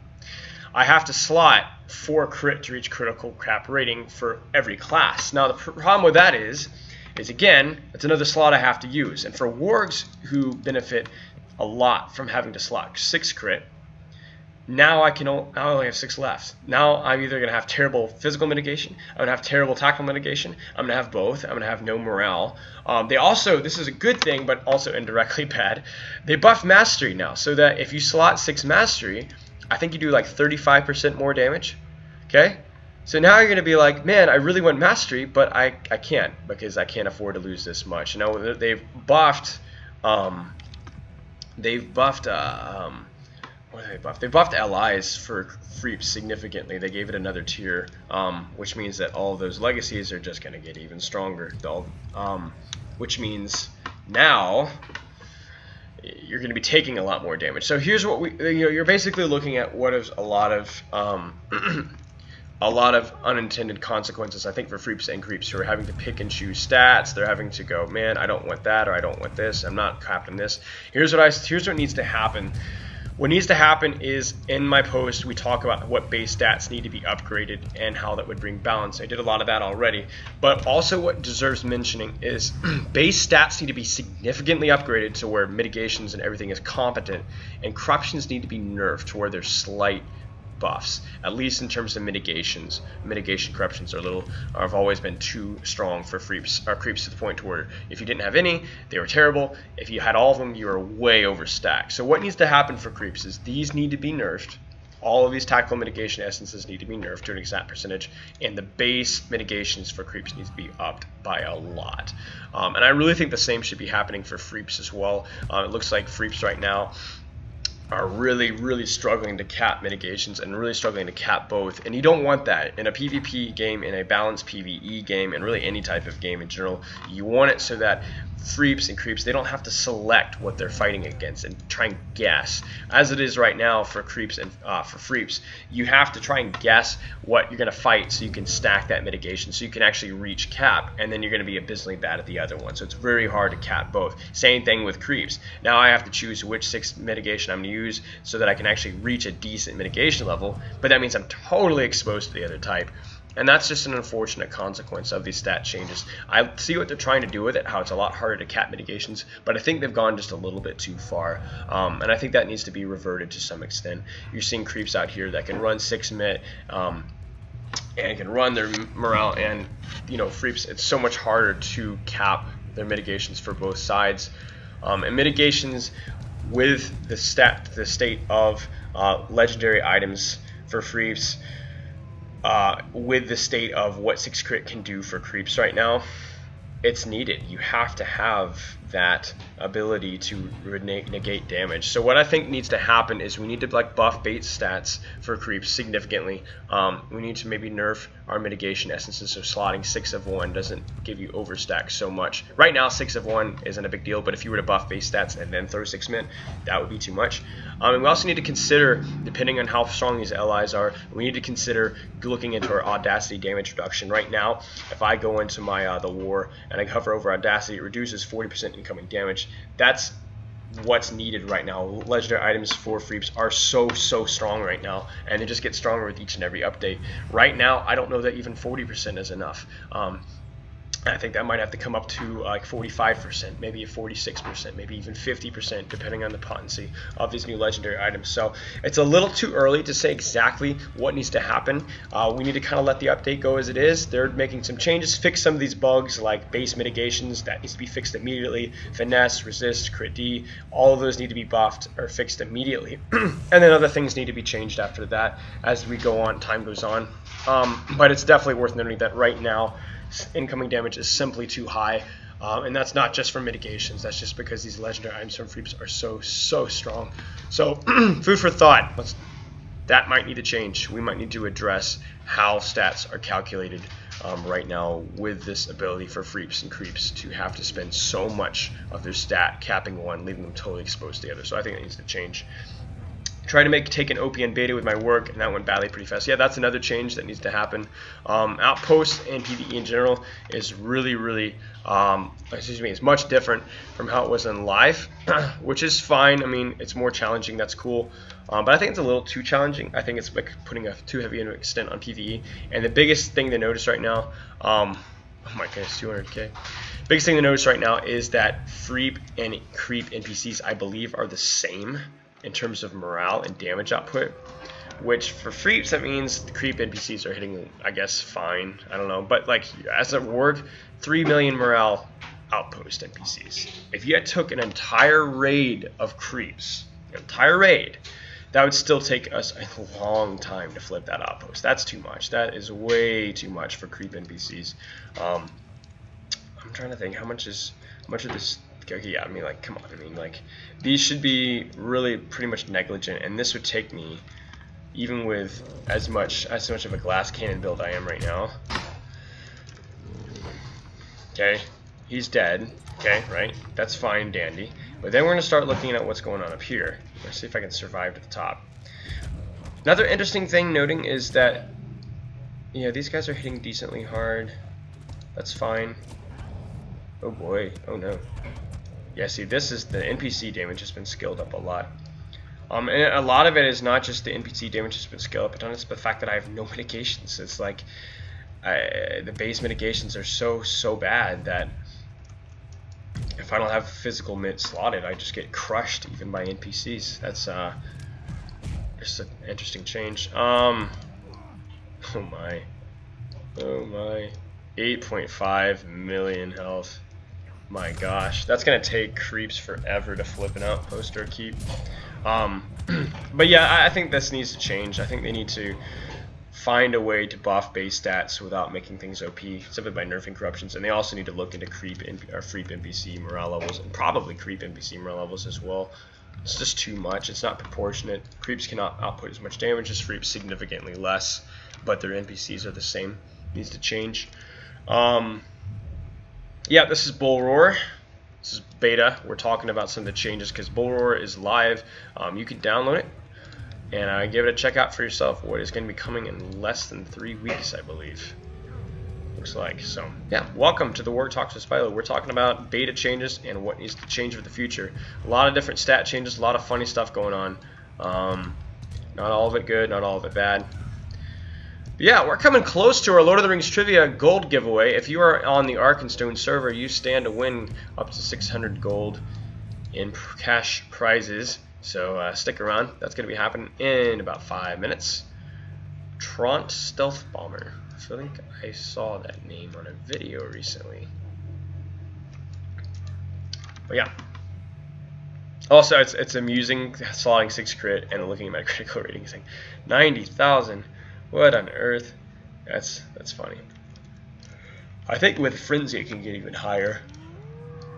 I have to slot 4 crit to reach critical cap rating for every class. Now the problem with that is again, it's another slot I have to use. And for Wargs who benefit a lot from having to slot 6 crit, now I only have 6 left. Now I'm either going to have terrible physical mitigation, I'm going to have terrible tactical mitigation, I'm going to have both, I'm going to have no morale. They also, this is a good thing, but also indirectly bad, they buff mastery now, so that if you slot 6 mastery, I think you do like 35% more damage, okay? So now you're going to be like, man, I really want mastery, but I can't, because I can't afford to lose this much. Now they've buffed, what have they buffed? They buffed allies for Freeps significantly. They gave it another tier, which means that all of those legacies are just going to get even stronger. Which means now you're going to be taking a lot more damage. So here's what you're basically looking at what is a lot of unintended consequences, I think, for Freeps and Creeps who are having to pick and choose stats. They're having to go, man, I don't want that, or I don't want this. I'm not capping this. Here's what needs to happen. What needs to happen is, in my post, we talk about what base stats need to be upgraded and how that would bring balance. I did a lot of that already. But also what deserves mentioning is base stats need to be significantly upgraded to where mitigations and everything is competent, and corruptions need to be nerfed to where there's slight buffs, at least in terms of mitigations. Mitigation corruptions have always been too strong for Creeps to the point to where if you didn't have any, they were terrible. If you had all of them, you were way overstacked. So what needs to happen for Creeps is these need to be nerfed. All of these tactical mitigation essences need to be nerfed to an exact percentage, and the base mitigations for Creeps needs to be upped by a lot. And I really think the same should be happening for Freeps as well. It looks like Freeps right now are really struggling to cap mitigations and really struggling to cap both, and you don't want that in a PvP game, in a balanced PvE game, and really any type of game in general. You want it so that Freeps and Creeps, they don't have to select what they're fighting against and try and guess. As it is right now for Creeps and for Freeps, you have to try and guess what you're going to fight so you can stack that mitigation so you can actually reach cap, and then you're going to be abysmally bad at the other one. So it's very hard to cap both. Same thing with Creeps. Now I have to choose which 6 mitigation I'm going to use so that I can actually reach a decent mitigation level, but that means I'm totally exposed to the other type. And that's just an unfortunate consequence of these stat changes. I see what they're trying to do with it, how it's a lot harder to cap mitigations, but I think they've gone just a little bit too far. And I think that needs to be reverted to some extent. You're seeing Creeps out here that can run 6 mit and can run their morale, and Freeps, it's so much harder to cap their mitigations for both sides. And mitigations with the state of legendary items for Freeps, with the state of what 6 crit can do for Creeps right now, it's needed. You have to have that ability to negate damage. So what I think needs to happen is we need to like buff bait stats for creeps significantly. We need to maybe nerf our mitigation essences, so slotting 6 of 1 doesn't give you overstack so much. Right now 6 of 1 isn't a big deal, but if you were to buff base stats and then throw 6 min, that would be too much. And we also need to consider, depending on how strong these allies are, we need to consider looking into our audacity damage reduction. Right now, if I go into my the war and I hover over audacity, it reduces 40% incoming damage. That's what's needed right now. Legendary items for Freeps are so strong right now, and they just get stronger with each and every update. Right now, I don't know that even 40% is enough. I think that might have to come up to like 45%, maybe a 46%, maybe even 50%, depending on the potency of these new legendary items. So it's a little too early to say exactly what needs to happen. We need to kind of let the update go as it is. They're making some changes, fix some of these bugs like base mitigations. That needs to be fixed immediately. Finesse, resist, crit D, all of those need to be buffed or fixed immediately. And then other things need to be changed after that as we go on, time goes on. But it's definitely worth noting that right now, incoming damage is simply too high, and that's not just for mitigations, that's just because these legendary items from Freeps are so strong. So food for thought, that might need to change. We might need to address how stats are calculated right now with this ability for Freeps and Creeps to have to spend so much of their stat capping one, leaving them totally exposed to the other. So I think it needs to change. Tried to take an OP and beta with my work, and that went badly pretty fast. Yeah, that's another change that needs to happen. Outpost and PvE in general is really, it's much different from how it was in live, which is fine. I mean, it's more challenging. That's cool. But I think it's a little too challenging. I think it's like putting a too heavy an extent on PvE. And the biggest thing to notice right now, oh my goodness, 200k. Biggest thing to notice right now is that Freep and Creep NPCs, I believe, are the same in terms of morale and damage output, which for Freeps that means the Creep NPCs are hitting, I guess, fine. I don't know, but like as a Warg, 3 million morale outpost NPCs. If you took an entire raid of Creeps, an entire raid, that would still take us a long time to flip that outpost. That's too much. That is way too much for Creep NPCs. I'm trying to think how much of this. Yeah, I mean, like, come on. I mean, like, these should be really pretty much negligent, and this would take me, even with as much of a glass cannon build I am right now. Okay, he's dead. Okay, right? That's fine, dandy. But then we're gonna start looking at what's going on up here. Let's see if I can survive to the top. Another interesting thing noting is that, yeah, these guys are hitting decently hard. That's fine. Oh boy. Oh no. Yeah, see, this is the NPC damage has been scaled up a lot. And a lot of it is not just the NPC damage has been scaled up, it's the fact that I have no mitigations. It's like the base mitigations are so bad that if I don't have physical mit slotted, I just get crushed even by NPCs. That's just an interesting change. Oh my, 8.5 million health. My gosh, that's gonna take Creeps forever to flip an outpost or keep. But yeah, I think this needs to change. I think they need to find a way to buff base stats without making things OP, simply by nerfing corruptions. And they also need to look into Freep NPC morale levels, and probably Creep NPC morale levels as well. It's just too much. It's not proportionate. Creeps cannot output as much damage as Freeps, significantly less, but their NPCs are the same. Needs to change. Yeah, this is Bull Roar. This is beta. We're talking about some of the changes because Bull Roar is live. You can download it and give it a check out for yourself. What is going to be coming in less than 3 weeks, I believe. Looks like. So, yeah, welcome to the Warg Talks with Spilo. We're talking about beta changes and what needs to change for the future. A lot of different stat changes, a lot of funny stuff going on. Not all of it good, not all of it bad. Yeah, we're coming close to our Lord of the Rings Trivia gold giveaway. If you are on the Arkenstone server, you stand to win up to 600 gold in cash prizes. So stick around. That's going to be happening in about 5 minutes. Tront Stealth Bomber. I think I saw that name on a video recently. But yeah. Also, it's amusing slotting 6 crit and looking at my critical rating saying 90,000. What on earth? That's funny. I think with Frenzy it can get even higher,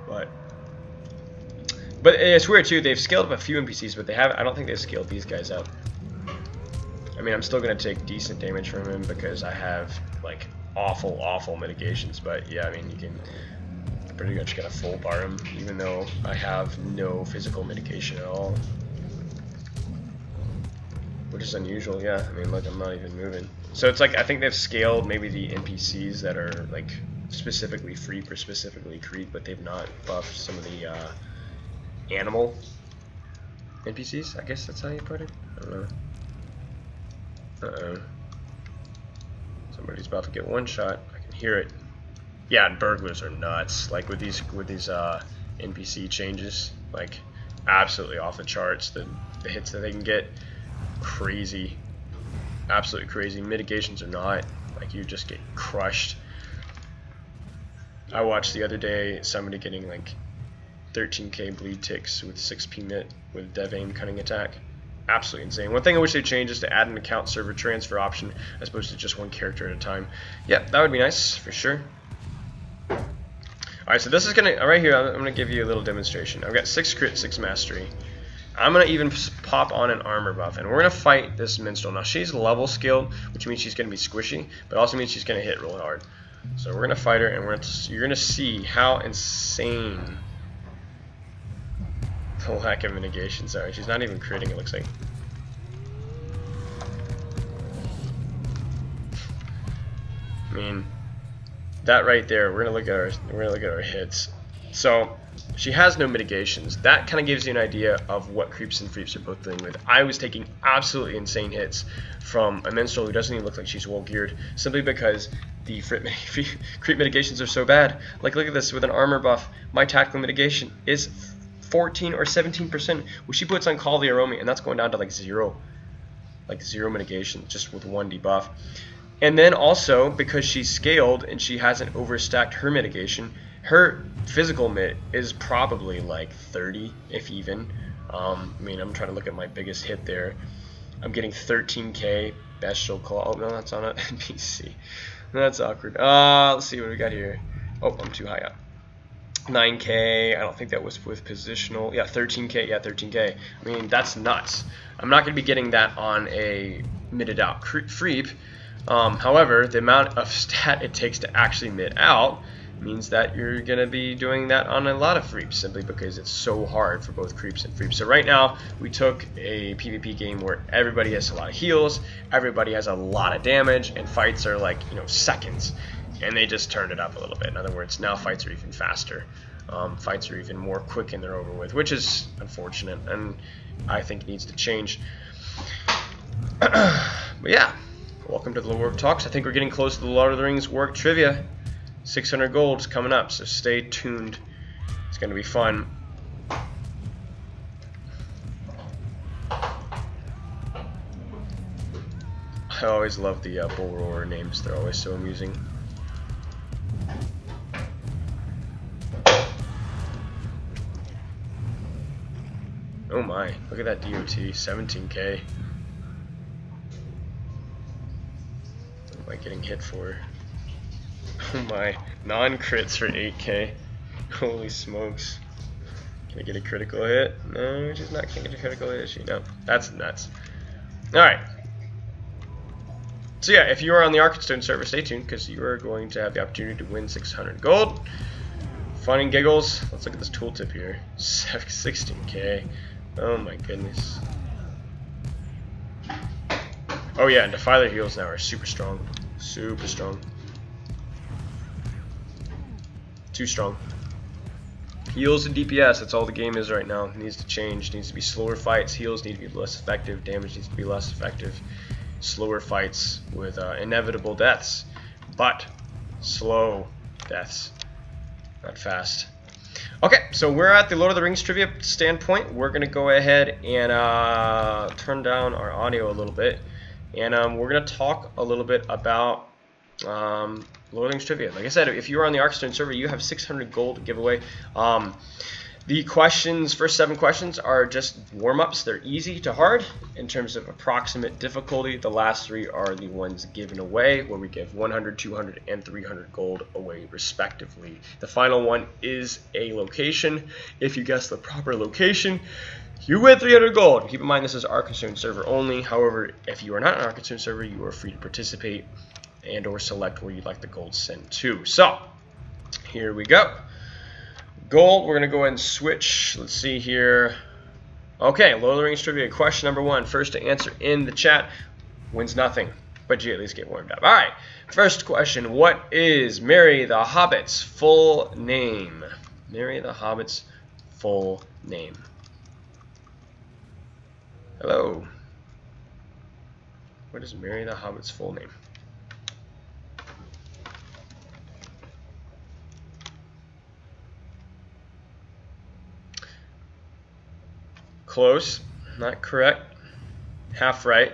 but But it's weird too. They've scaled up a few NPCs, but they haven't. I don't think they've scaled these guys up. I mean, I'm still gonna take decent damage from him because I have like awful mitigations. But yeah, I mean, you can pretty much get a full bar him, even though I have no physical mitigation at all, which is unusual. Yeah, I mean, look, I'm not even moving. So it's like I think they've scaled maybe the NPCs that are like specifically Freep or specifically Creep, but they've not buffed some of the animal NPCs. I guess that's how you put it. I don't know. Uh-oh. Somebody's about to get one shot. I can hear it. Yeah, and burglars are nuts. Like with these NPC changes, like absolutely off the charts. The hits that they can get, crazy, absolutely crazy. Mitigations are not. Like you just get crushed. I watched the other day somebody getting like 13k bleed ticks with 6p mit with dev aim cutting attack. Absolutely insane. One thing I wish they changed is to add an account server transfer option as opposed to just one character at a time. Yeah, that would be nice for sure. Alright, so this is gonna right here. I'm gonna give you a little demonstration. I've got 6 crit, 6 mastery. I'm gonna even pop on an armor buff, and we're gonna fight this minstrel. Now she's level skilled, which means she's gonna be swishy, but also means she's gonna hit really hard. So we're gonna fight her, and you're gonna see how insane the lack of mitigations are. She's not even critting, it looks like. I mean, that right there. We're gonna look at our hits. So she has no mitigations. That kind of gives you an idea of what creeps and freeps are both dealing with. I was taking absolutely insane hits from a minstrel who doesn't even look like she's well geared, simply because the creep mitigations are so bad. Like, look at this with an armor buff. My tactical mitigation is 14 or 17%, which she puts on Call of the Aromi, and that's going down to like zero mitigation just with one debuff. And then also, because she's scaled and she hasn't overstacked her mitigation, her physical mit is probably like 30, if even. I mean, I'm trying to look at my biggest hit there. I'm getting 13k bestial claw. Oh no, that's on an NPC. That's awkward. Let's see what we got here. Oh, I'm too high up. 9k. I don't think that was with positional. Yeah, 13k. Yeah, 13k. I mean, that's nuts. I'm not going to be getting that on a mitted out Freep. However, the amount of stat it takes to actually mid out means that you're going to be doing that on a lot of Freeps, simply because it's so hard for both creeps and Freeps. So right now, we took a PvP game where everybody has a lot of heals, everybody has a lot of damage, and fights are like, seconds. And they just turned it up a little bit. In other words, now fights are even faster. Fights are even more quick and they're over with, which is unfortunate, and I think needs to change. But yeah, welcome to the Warg Talks. I think we're getting close to the Lord of the Rings Warg trivia. 600 gold's coming up, so stay tuned. It's going to be fun. I always love the bull roarer names. They're always so amusing. Oh my, look at that DOT, 17k. What am I getting hit for? Oh my, non-crits for 8k. Holy smokes. Can I get a critical hit? No, she's not gonna get a critical hit, is she? No, that's nuts. Alright. So yeah, if you are on the Arkenstone server, stay tuned, because you are going to have the opportunity to win 600 gold. Fun and giggles. Let's look at this tooltip here. 16k. Oh my goodness. Oh yeah, and Defiler heals now are super strong. Super strong. Too strong. Heals and DPS, that's all the game is right now. It needs to change. It needs to be slower fights. Heals need to be less effective. Damage needs to be less effective. Slower fights with inevitable deaths. But slow deaths. Not fast. Okay, so we're at the Lord of the Rings trivia standpoint. We're going to go ahead and turn down our audio a little bit. And we're going to talk a little bit about Lord of the Rings trivia. Like I said, if you are on the Arkenstone server, you have 600 gold giveaway. The questions, first 7 questions, are just warm-ups. They're easy to hard in terms of approximate difficulty. The last 3 are the ones given away, where we give 100, 200, and 300 gold away respectively. The final one is a location. If you guess the proper location, you win 300 gold. Keep in mind this is our concerned server only. However, if you are not an our concerned server, you are free to participate and or select where you'd like the gold sent to. So, here we go. Gold, we're going to go ahead and switch. Let's see here. Okay, Lord of the Rings trivia. Question number 1. First to answer in the chat wins nothing, but you at least get warmed up. All right, first question. What is Merry the Hobbit's full name? Merry the Hobbit's full name. Hello. What is Merry the Hobbit's full name? Close, not correct. Half right.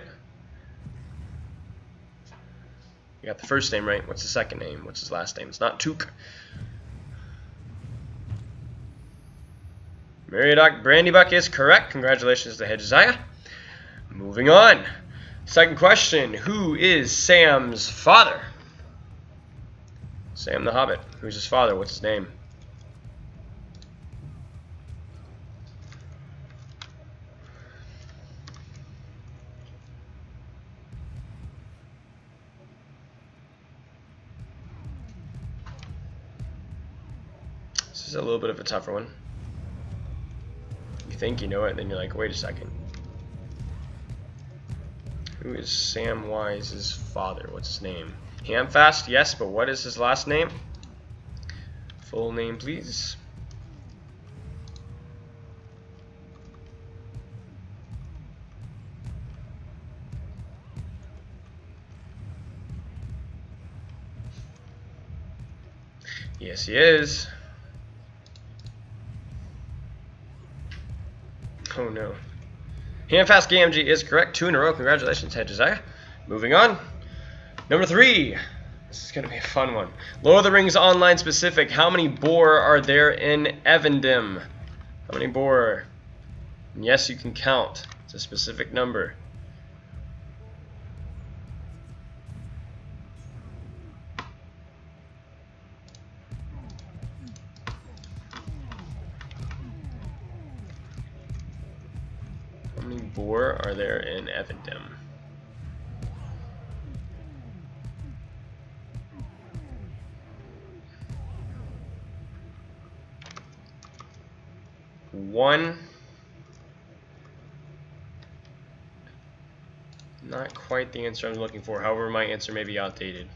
You got the first name right. What's the second name? What's his last name? It's not Took. Meriadoc Brandybuck is correct. Congratulations to Hedjesiah. Moving on. Second question. Who is Sam's father? Sam the Hobbit. Who's his father? What's his name? This is a little bit of a tougher one. You think you know it, then you're like, wait a second. Who is Samwise's father? What's his name? Hamfast, yes, but what is his last name? Full name, please. Yes, he is. Oh no. Hamfast Gamgee is correct. 2 in a row. Congratulations, Hedjesiah. Moving on. Number 3. This is going to be a fun one. Lord of the Rings Online specific. How many boar are there in Evendim? How many boar? And yes, you can count. It's a specific number. How many boar are there in Evendim? One. Not quite the answer I'm looking for. However, my answer may be outdated.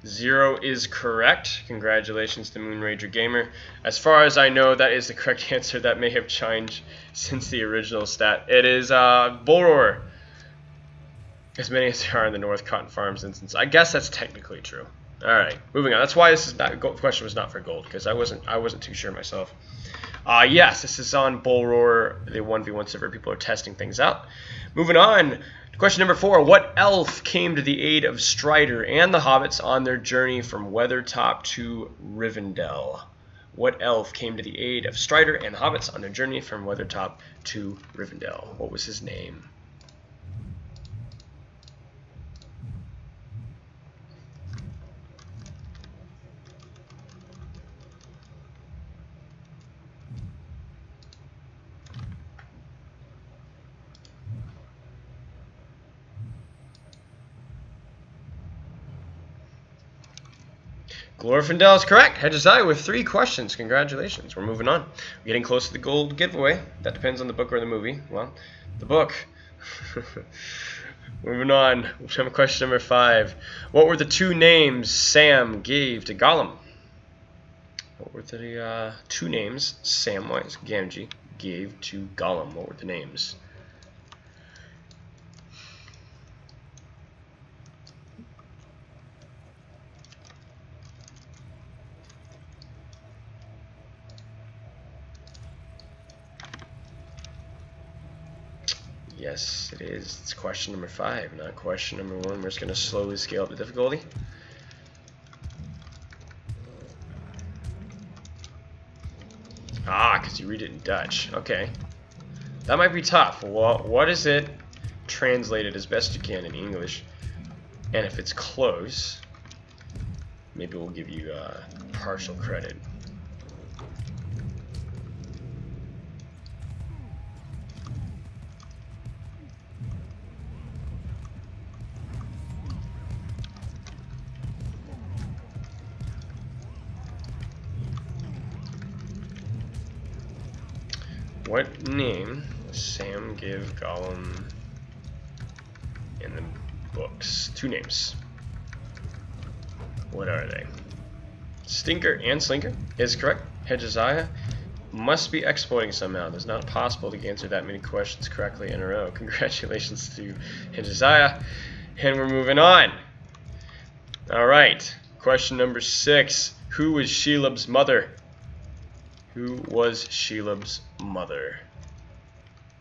0 is correct. Congratulations to Moonrager Gamer. As far as I know, that is the correct answer. That may have changed since the original stat. It is Bullroar. As many as there are in the North Cotton Farms instance. I guess that's technically true. All right, moving on. That's why this is not question was not for gold, because I wasn't too sure myself. Yes, this is on Bullroar, the 1v1 server. People are testing things out. Moving on. Question number 4. What elf came to the aid of Strider and the hobbits on their journey from Weathertop to Rivendell? What elf came to the aid of Strider and the hobbits on their journey from Weathertop to Rivendell? What was his name? Glorfindel is correct. Hedgesiah with 3 questions. Congratulations. We're moving on. We're getting close to the gold giveaway. That depends on the book or the movie. Well, the book. Moving on. Question number 5. What were the 2 names Sam gave to Gollum? What were the 2 names Samwise Gamgee gave to Gollum? What were the names? Yes, it is. It's question number 5, not question number 1. We're just going to slowly scale up the difficulty. Ah, because you read it in Dutch. Okay. That might be tough. Well, what is it translated as best you can in English? And if it's close, maybe we'll give you partial credit. What name does Sam give Gollum in the books? 2 names. What are they? Stinker and Slinker is correct. Hedgeziah must be exploiting somehow. It's not possible to answer that many questions correctly in a row. Congratulations to Hedgeziah. And we're moving on. Alright. Question number 6. Who was Shelob's mother? Who was Shelob's mother?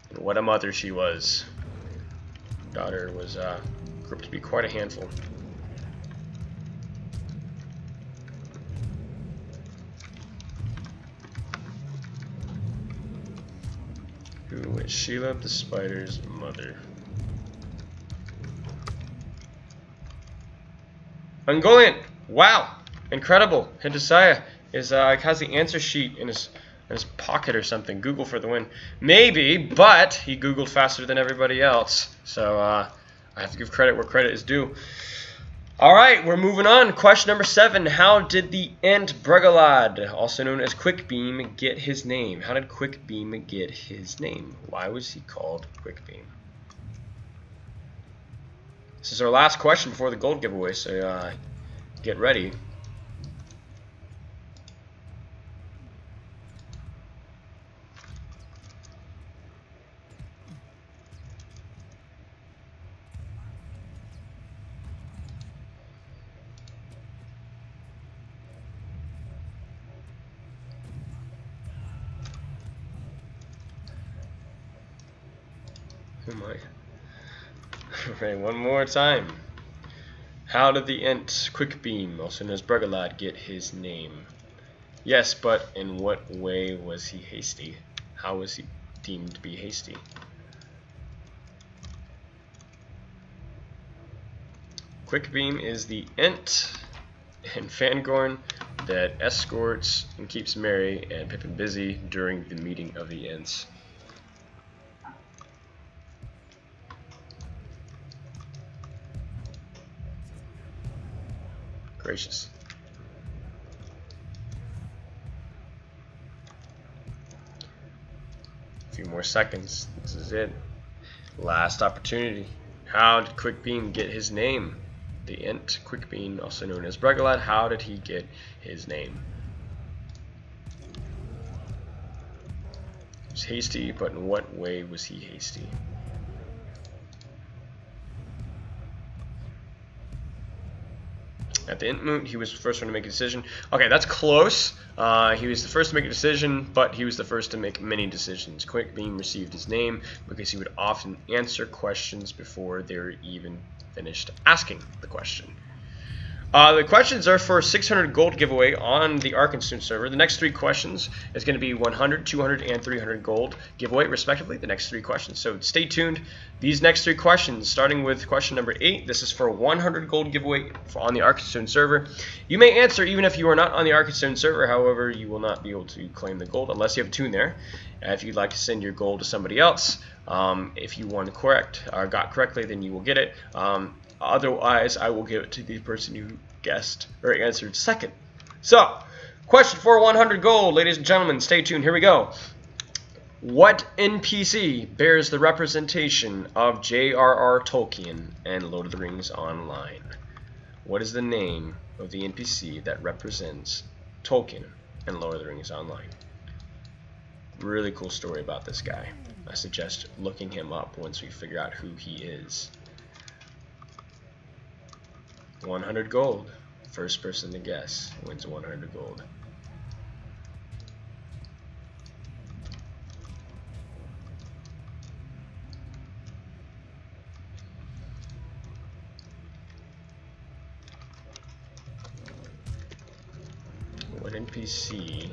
And what a mother she was. Daughter was grew up to be quite a handful. Who was Shelob the spider's mother? Ungoliant! Wow! Incredible! Hedjosiah is has the answer sheet in his pocket or something. Google for the win. Maybe, but he Googled faster than everybody else. So I have to give credit where credit is due. Alright, we're moving on. Question number 7. How did the Ent Burglar, also known as Quickbeam, get his name? How did Quickbeam get his name? Why was he called Quickbeam? This is our last question before the gold giveaway, so get ready. Oh my. Okay, one more time. How did the Ent Quickbeam, also known as Burglar, get his name? Yes, but in what way was he hasty? How was he deemed to be hasty? Quickbeam is the Ent in Fangorn that escorts and keeps Merry and Pippin busy during the meeting of the Ents. Gracious. A few more seconds. This is it. Last opportunity. How did Quickbeam get his name? The Ent Quickbeam, also known as Burglar, how did he get his name? He was hasty, but in what way was he hasty? At the Ent Moot, he was the first one to make a decision. Okay, that's close. He was the first to make a decision, but he was the first to make many decisions. Quickbeam received his name because he would often answer questions before they were even finished asking the question. The questions are for 600 gold giveaway on the Arkenstone server. The next 3 questions is going to be 100, 200, and 300 gold giveaway, respectively, the next 3 questions. So stay tuned. These next 3 questions, starting with question number 8, this is for 100 gold giveaway on the Arkenstone server. You may answer even if you are not on the Arkenstone server. However, you will not be able to claim the gold unless you have a tune there. If you'd like to send your gold to somebody else, if you won correct or got correctly, then you will get it. Otherwise, I will give it to the person who guessed or answered second. So, question for 100 gold, ladies and gentlemen. Stay tuned. Here we go. What NPC bears the representation of J.R.R. Tolkien and Lord of the Rings Online? What is the name of the NPC that represents Tolkien and Lord of the Rings Online? Really cool story about this guy. I suggest looking him up once we figure out who he is. 100 gold. First person to guess wins 100 gold. What NPC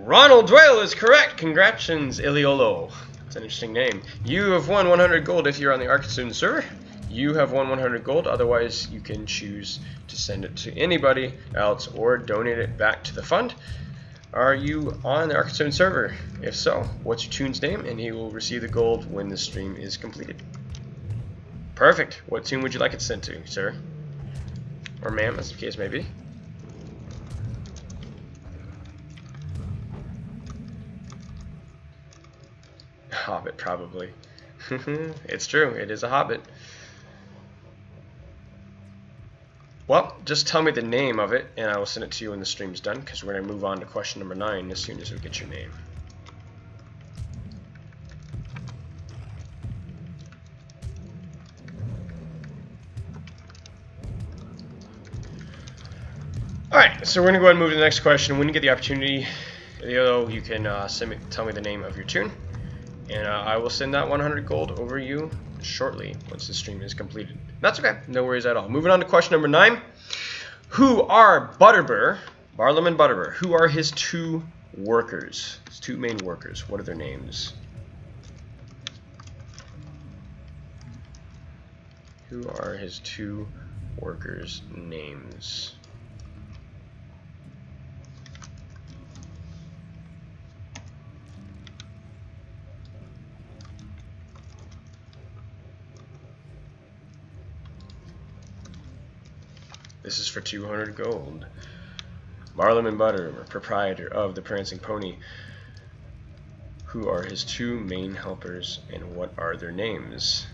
Ronald Dwale is correct. Congratulations, Iliolo. It's an interesting name. You have won 100 gold if you're on the Arctoon server. You have won 100 gold. Otherwise, you can choose to send it to anybody else or donate it back to the fund. Are you on the Arctoon server? If so, what's your toon's name? And he will receive the gold when the stream is completed. Perfect. What toon would you like it sent to, sir? Or ma'am, as the case may be. Hobbit, probably. It's true, it is a Hobbit. Well, just tell me the name of it, and I will send it to you when the stream's done, because we're going to move on to question number 9 as soon as we get your name. Alright, so we're going to go ahead and move to the next question. When you get the opportunity, you can tell me the name of your toon, and I will send that 100 gold over you shortly once the stream is completed. That's okay, no worries at all. Moving on to question number 9. Who are Barlam and Butterbur? Who are his 2 workers? His 2 main workers. What are their names? Who are his 2 workers' names? This is for 200 gold. Barlam and Butter, proprietor of the Prancing Pony. Who are his 2 main helpers and what are their names?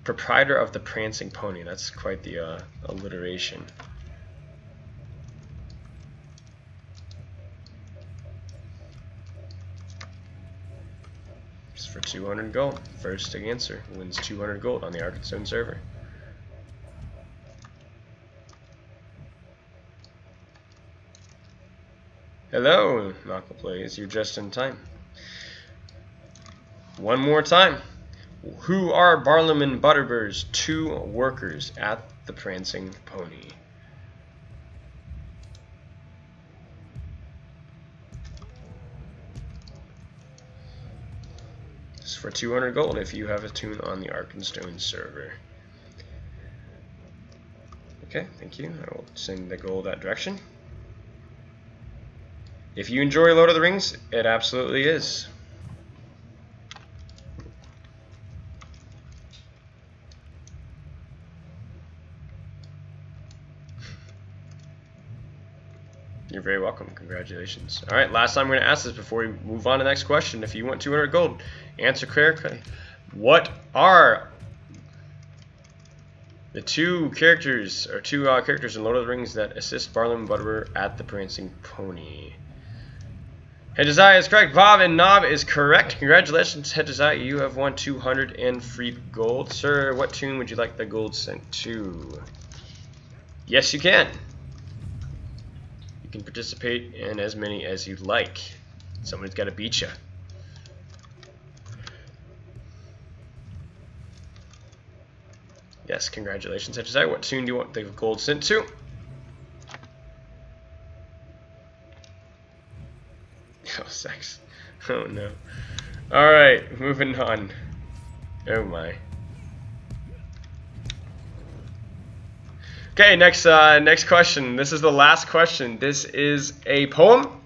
Proprietor of the Prancing Pony. That's quite the alliteration. This is for 200 gold. First to answer wins 200 gold on the Arctoon server. Hello, Knuckle Plays. You're just in time. One more time. Who are Barlam and Butterbur's 2 workers at the Prancing Pony? This is for 200 gold if you have a toon on the Arctoon server. Okay, thank you. I will send the gold that direction. If you enjoy Lord of the Rings, it absolutely is. You're very welcome. Congratulations. Alright, last time I'm going to ask this before we move on to the next question. If you want 200 gold, answer correctly. What are the 2 characters, or 2 characters in Lord of the Rings that assist Barlam and Butterbur at the Prancing Pony? Hedgezai is correct. Bob and Knob is correct. Congratulations, Hedgezai. You have won 200 and free gold. Sir, what toon would you like the gold sent to? Yes, you can. You can participate in as many as you'd like. Somebody's got to beat you. Yes, congratulations, Hedgezai. What toon do you want the gold sent to? Oh, sex. Oh, no. Alright, moving on. Oh, my. Okay, next question. This is the last question. This is a poem.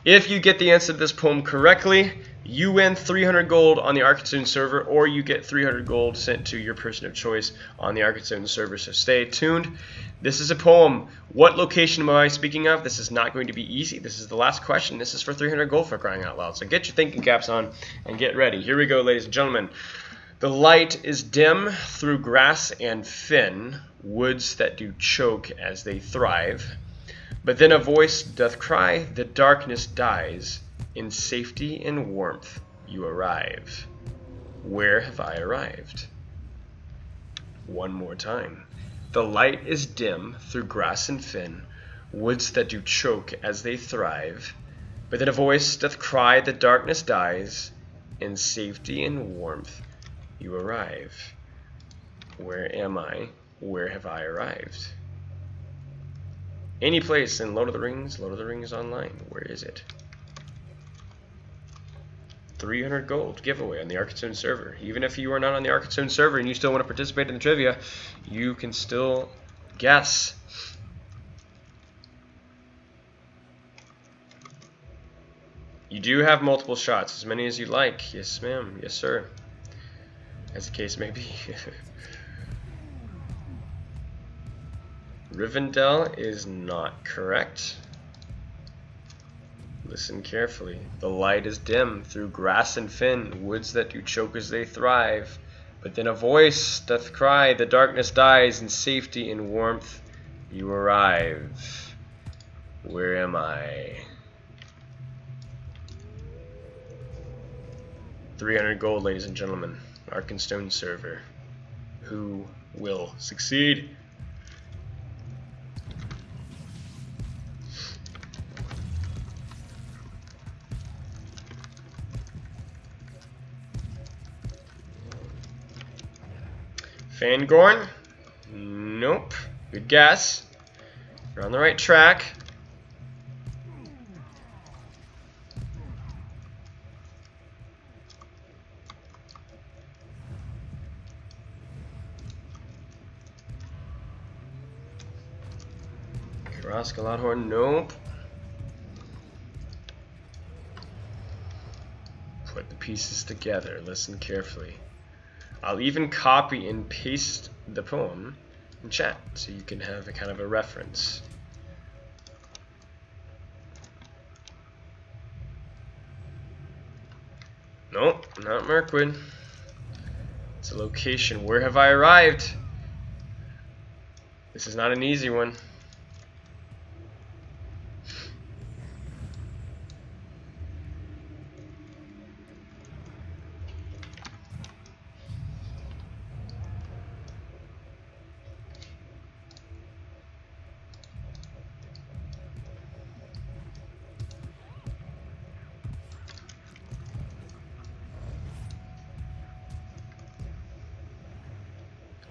If you get the answer to this poem correctly, you win 300 gold on the Arctoon server, or you get 300 gold sent to your person of choice on the Arctoon server, so stay tuned. This is a poem. What location am I speaking of? This is not going to be easy. This is the last question. This is for 300 gold, for crying out loud. So get your thinking caps on and get ready. Here we go, ladies and gentlemen. The light is dim through grass and fen, woods that do choke as they thrive. But then a voice doth cry, the darkness dies, in safety and warmth you arrive. Where have I arrived? One more time. The light is dim through grass and fen, woods that do choke as they thrive. But then a voice doth cry, the darkness dies, in safety and warmth you arrive. Where am I? Where have I arrived? Any place in Lord of the Rings Online. Where is it? 300 gold giveaway on the Arkenstone server. Even if you are not on the Arkenstone server and you still want to participate in the trivia, you can still guess. You do have multiple shots, as many as you like. Yes, ma'am. Yes, sir. As the case may be. Rivendell is not correct. Listen carefully. The light is dim through grass and fen, woods that do choke as they thrive. But then a voice doth cry, the darkness dies, in safety and warmth you arrive. Where am I? 300 gold, ladies and gentlemen. Arkenstone server. Who will succeed? Fangorn? Nope. Good guess. You're on the right track. Galadhorn, nope. Put the pieces together. Listen carefully. I'll even copy and paste the poem in chat so you can have a kind of a reference. Nope, not Mirkwood. It's a location. Where have I arrived? This is not an easy one.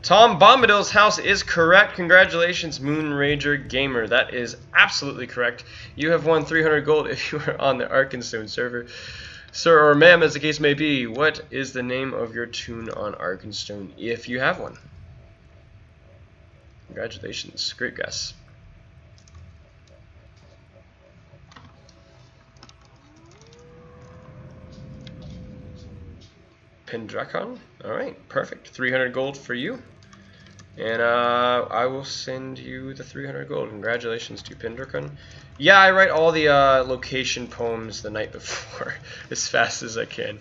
Tom Bombadil's house is correct. Congratulations, Moonrager Gamer. That is absolutely correct. You have won 300 gold if you are on the Arkenstone server. Sir or ma'am, as the case may be, what is the name of your tune on Arkenstone if you have one? Congratulations. Great guess. Pendrakon? Alright, perfect. 300 gold for you. And I will send you the 300 gold. Congratulations to Pendrakon. Yeah, I write all the location poems the night before as fast as I can.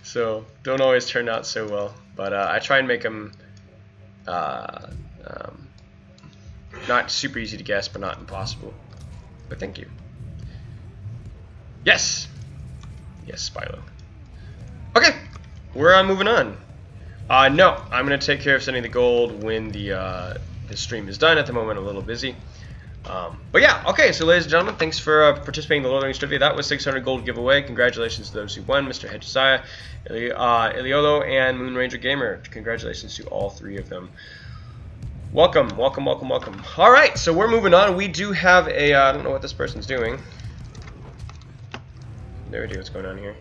So, don't always turn out so well. But I try and make them not super easy to guess, but not impossible. But thank you. Yes! Yes, Spilo. Okay, we're moving on. No, I'm going to take care of sending the gold when the stream is done. At the moment, I'm a little busy. But yeah, okay, so ladies and gentlemen, thanks for participating in the Lord of the Rings trivia. That was 600 gold giveaway. Congratulations to those who won, Mr. Hedgesiah, Iliolo, and Moonranger Gamer. Congratulations to all three of them. Welcome, welcome, welcome, welcome. All right, so we're moving on. We do have a, I don't know what this person's doing. No idea what's going on here.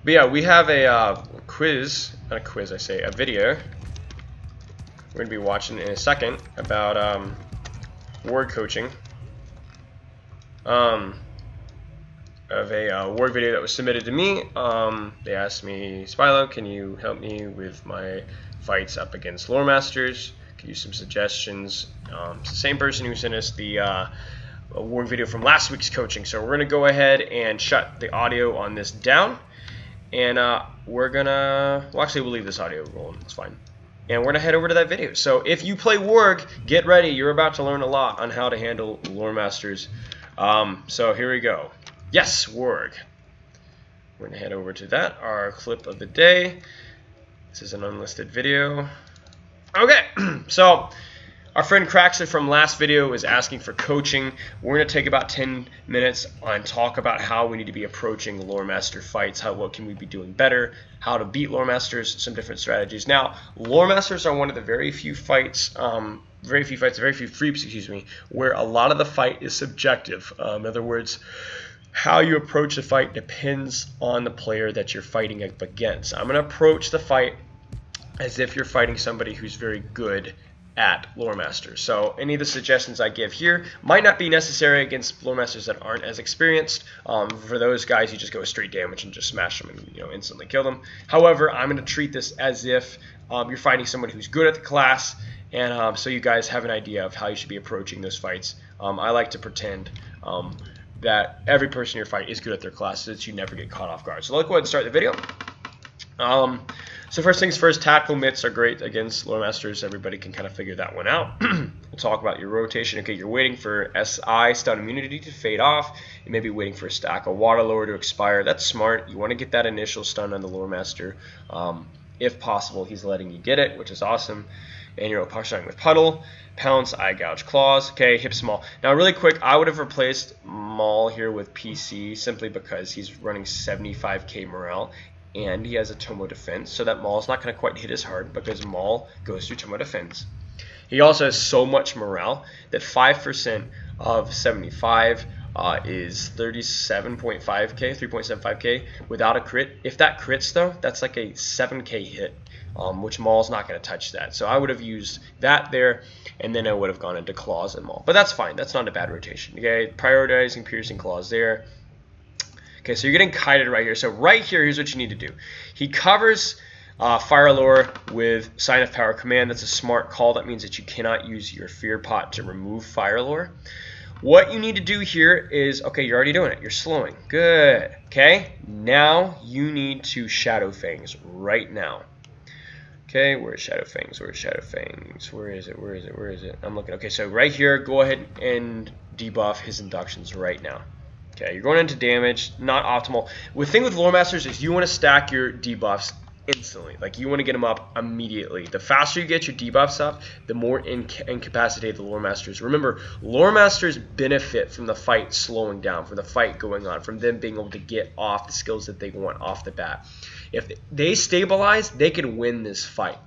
But yeah, we have a quiz, not a quiz, I say, a video we're going to be watching in a second about Warg coaching. Of a Warg video that was submitted to me. They asked me, Spilo, can you help me with my fights up against lore masters? Can you use some suggestions? It's the same person who sent us the Warg video from last week's coaching. So we're going to go ahead and shut the audio on this down. And we're gonna, well, actually we'll leave this audio rolling, it's fine. And we're gonna head over to that video. So if you play Warg, get ready, you're about to learn a lot on how to handle lore masters. So here we go. Yes, Warg. We're gonna head over to that, our clip of the day. This is an unlisted video. Okay, so, Our friend Craxer from last video is asking for coaching. We're going to take about 10 minutes and talk about how we need to be approaching lore master fights, what can we be doing better, how to beat lore masters, some different strategies. Now, lore masters are one of the very few freeps, excuse me, where a lot of the fight is subjective. In other words, how you approach the fight depends on the player that you're fighting up against. I'm going to approach the fight as if you're fighting somebody who's very good at lore masters. So any of the suggestions I give here might not be necessary against lore masters that aren't as experienced. For those guys, you just go straight damage and just smash them and instantly kill them. However, I'm going to treat this as if you're fighting somebody who's good at the class, and so you guys have an idea of how you should be approaching those fights. I like to pretend that every person in your fight is good at their class so that you never get caught off guard. So let's go ahead and start the video. So first things first, tactical myths are great against lore masters. Everybody can kind of figure that one out. We'll talk about your rotation. Okay, you're waiting for SI, stun immunity, to fade off. You may be waiting for a stack of water lore to expire. That's smart. You want to get that initial stun on the lore master. If possible, he's letting you get it, which is awesome. And you're starting with puddle, pounce, eye gouge, claws. Okay, hip small. Now really quick, I would have replaced Maul here with PC simply because he's running 75k morale. And he has a Tomo defense, so that Maul's not going to quite hit as hard because Maul goes through Tomo defense. He also has so much morale that 5% of 75 is 37.5k, 3.75k without a crit. If that crits though, that's like a 7k hit, which Maul's not going to touch that. So I would have used that there, and then I would have gone into claws and Maul. But that's fine. That's not a bad rotation. Okay, prioritizing piercing claws there. Okay, so you're getting kited right here. So right here, here's what you need to do. He covers Fire Lore with Sign of Power Command. That's a smart call. That means that you cannot use your Fear Pot to remove Fire Lore. What you need to do here is, okay, you're already doing it. You're slowing. Good. Okay, now you need to Shadow Fangs right now. Okay, where's Shadow Fangs? Where's Shadow Fangs? Where is it? Where is it? Where is it? I'm looking. Okay, so right here, go ahead and debuff his inductions right now. Okay, you're going into damage, not optimal. The thing with lore masters is you want to stack your debuffs instantly. Like, you want to get them up immediately. The faster you get your debuffs up, the more incapacitated the lore masters. Remember, lore masters benefit from the fight slowing down, from the fight going on, from them being able to get off the skills that they want off the bat. If they stabilize, they can win this fight.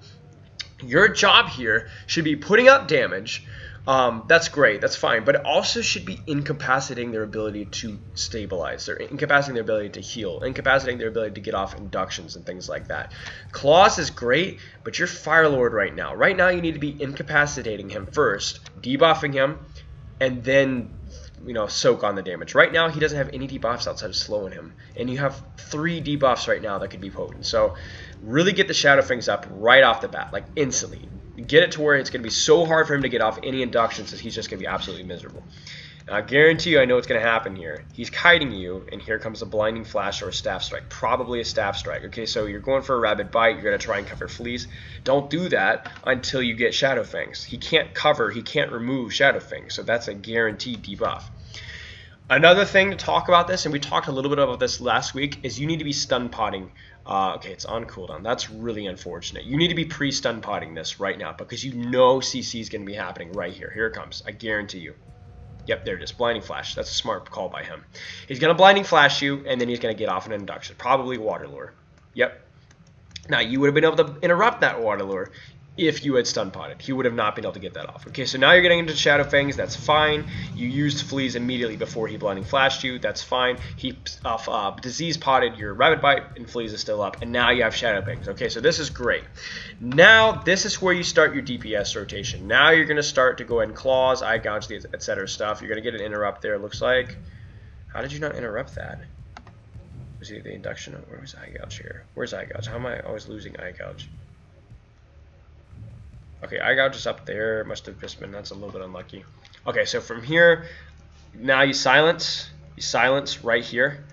Your job here should be putting out damage. That's great, that's fine, but it also should be incapacitating their ability to stabilize, or incapacitating their ability to heal, incapacitating their ability to get off inductions and things like that. Claws is great, but you're Fire Lord right now. Right now you need to be incapacitating him first, debuffing him, and then soak on the damage. Right now he doesn't have any debuffs outside of slowing him, and you have 3 debuffs right now that could be potent. So really get the Shadow Fangs up right off the bat, like instantly. Get it to where it's going to be so hard for him to get off any inductions that he's just going to be absolutely miserable. And I guarantee you I know what's going to happen here. He's kiting you, and here comes a Blinding Flash or a Staff Strike. Probably a Staff Strike. Okay, so you're going for a Rabid Bite. You're going to try and cover fleas. Don't do that until you get Shadow Fangs. He can't cover. He can't remove Shadow Fangs, so that's a guaranteed debuff. Another thing to talk about this, and we talked a little bit about this last week, is you need to be stun potting. Okay, it's on cooldown. That's really unfortunate. You need to be pre-stun potting this right now because you know CC is going to be happening right here. Here it comes. I guarantee you. Yep, there it is. Blinding Flash. That's a smart call by him. He's going to Blinding Flash you, and then he's going to get off an induction. Probably Water Lure. Yep. Now, you would have been able to interrupt that Water Lure if you had stun potted. He would have not been able to get that off. Okay, so now you're getting into Shadow Fangs. That's fine. You used fleas immediately before he Blinding Flashed you. That's fine. He disease potted your Rabid Bite, and fleas is still up. And now you have Shadow Fangs. Okay, so this is great. Now, this is where you start your DPS rotation. Now you're going to start to go ahead and claws, eye gouge, etc. stuff. You're going to get an interrupt there, it looks like. How did you not interrupt that? Was he the induction? Where was eye gouge here? Where's eye gouge? How am I always losing eye gouge? Okay, eye gouge is up there. Must have just been, that's a little bit unlucky. Okay, so from here, now you silence. You silence right here.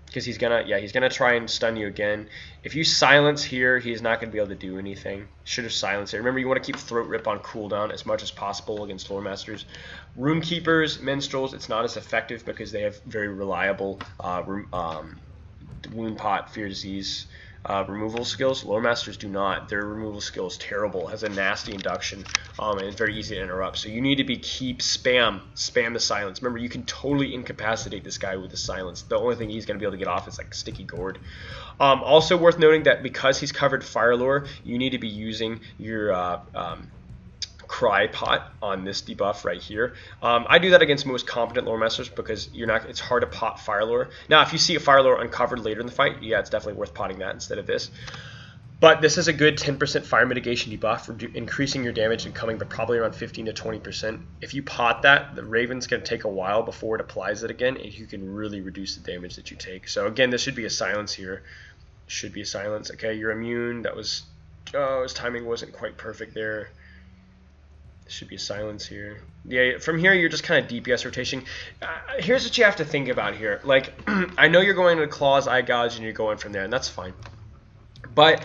Because he's gonna try and stun you again. If you silence here, he's not gonna be able to do anything. Should have silenced it. Remember, you want to keep Throat Rip on cooldown as much as possible against lore masters. Rune Keepers, Minstrels, it's not as effective because they have very reliable wound pot, fear disease, removal skills. Lore Masters do not. Their removal skill is terrible. It has a nasty induction, and it's very easy to interrupt. So you need to keep spam the silence. Remember, you can totally incapacitate this guy with the silence. The only thing he's going to be able to get off is like sticky gourd. Also worth noting that because he's covered fire lore, you need to be using your cry pot on this debuff right here. I do that against most competent lore masters because it's hard to pot fire lore. Now if you see a fire lore uncovered later in the fight, yeah, it's definitely worth potting that instead of this. But this is a good 10% fire mitigation debuff, increasing your damage incoming by probably around 15 to 20%. If you pot that, the Raven's going to take a while before it applies it again, and you can really reduce the damage that you take. So again, this should be a silence here. Should be a silence. Okay, you're immune. That was, his timing wasn't quite perfect there. Should be a silence here. Yeah, from here you're just kind of DPS rotation. Here's what you have to think about here. Like, I know you're going to Claws, Eye Gouge, and you're going from there, and that's fine. But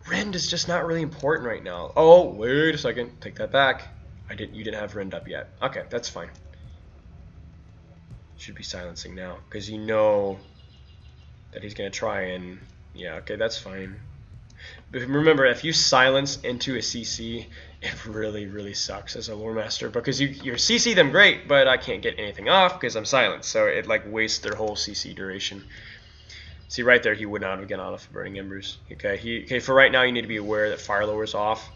Rend is just not really important right now. Oh, wait a second. Take that back. You didn't have Rend up yet. Okay, that's fine. Should be silencing now, because you know that he's going to try and... Yeah, okay, that's fine. But remember, if you silence into a CC, it really, really sucks as a lore master because you CC them great, but I can't get anything off because I'm silenced. So it like wastes their whole CC duration. See right there, he would not have gotten out of Burning Embers. Okay, for right now, you need to be aware that fire lore is off.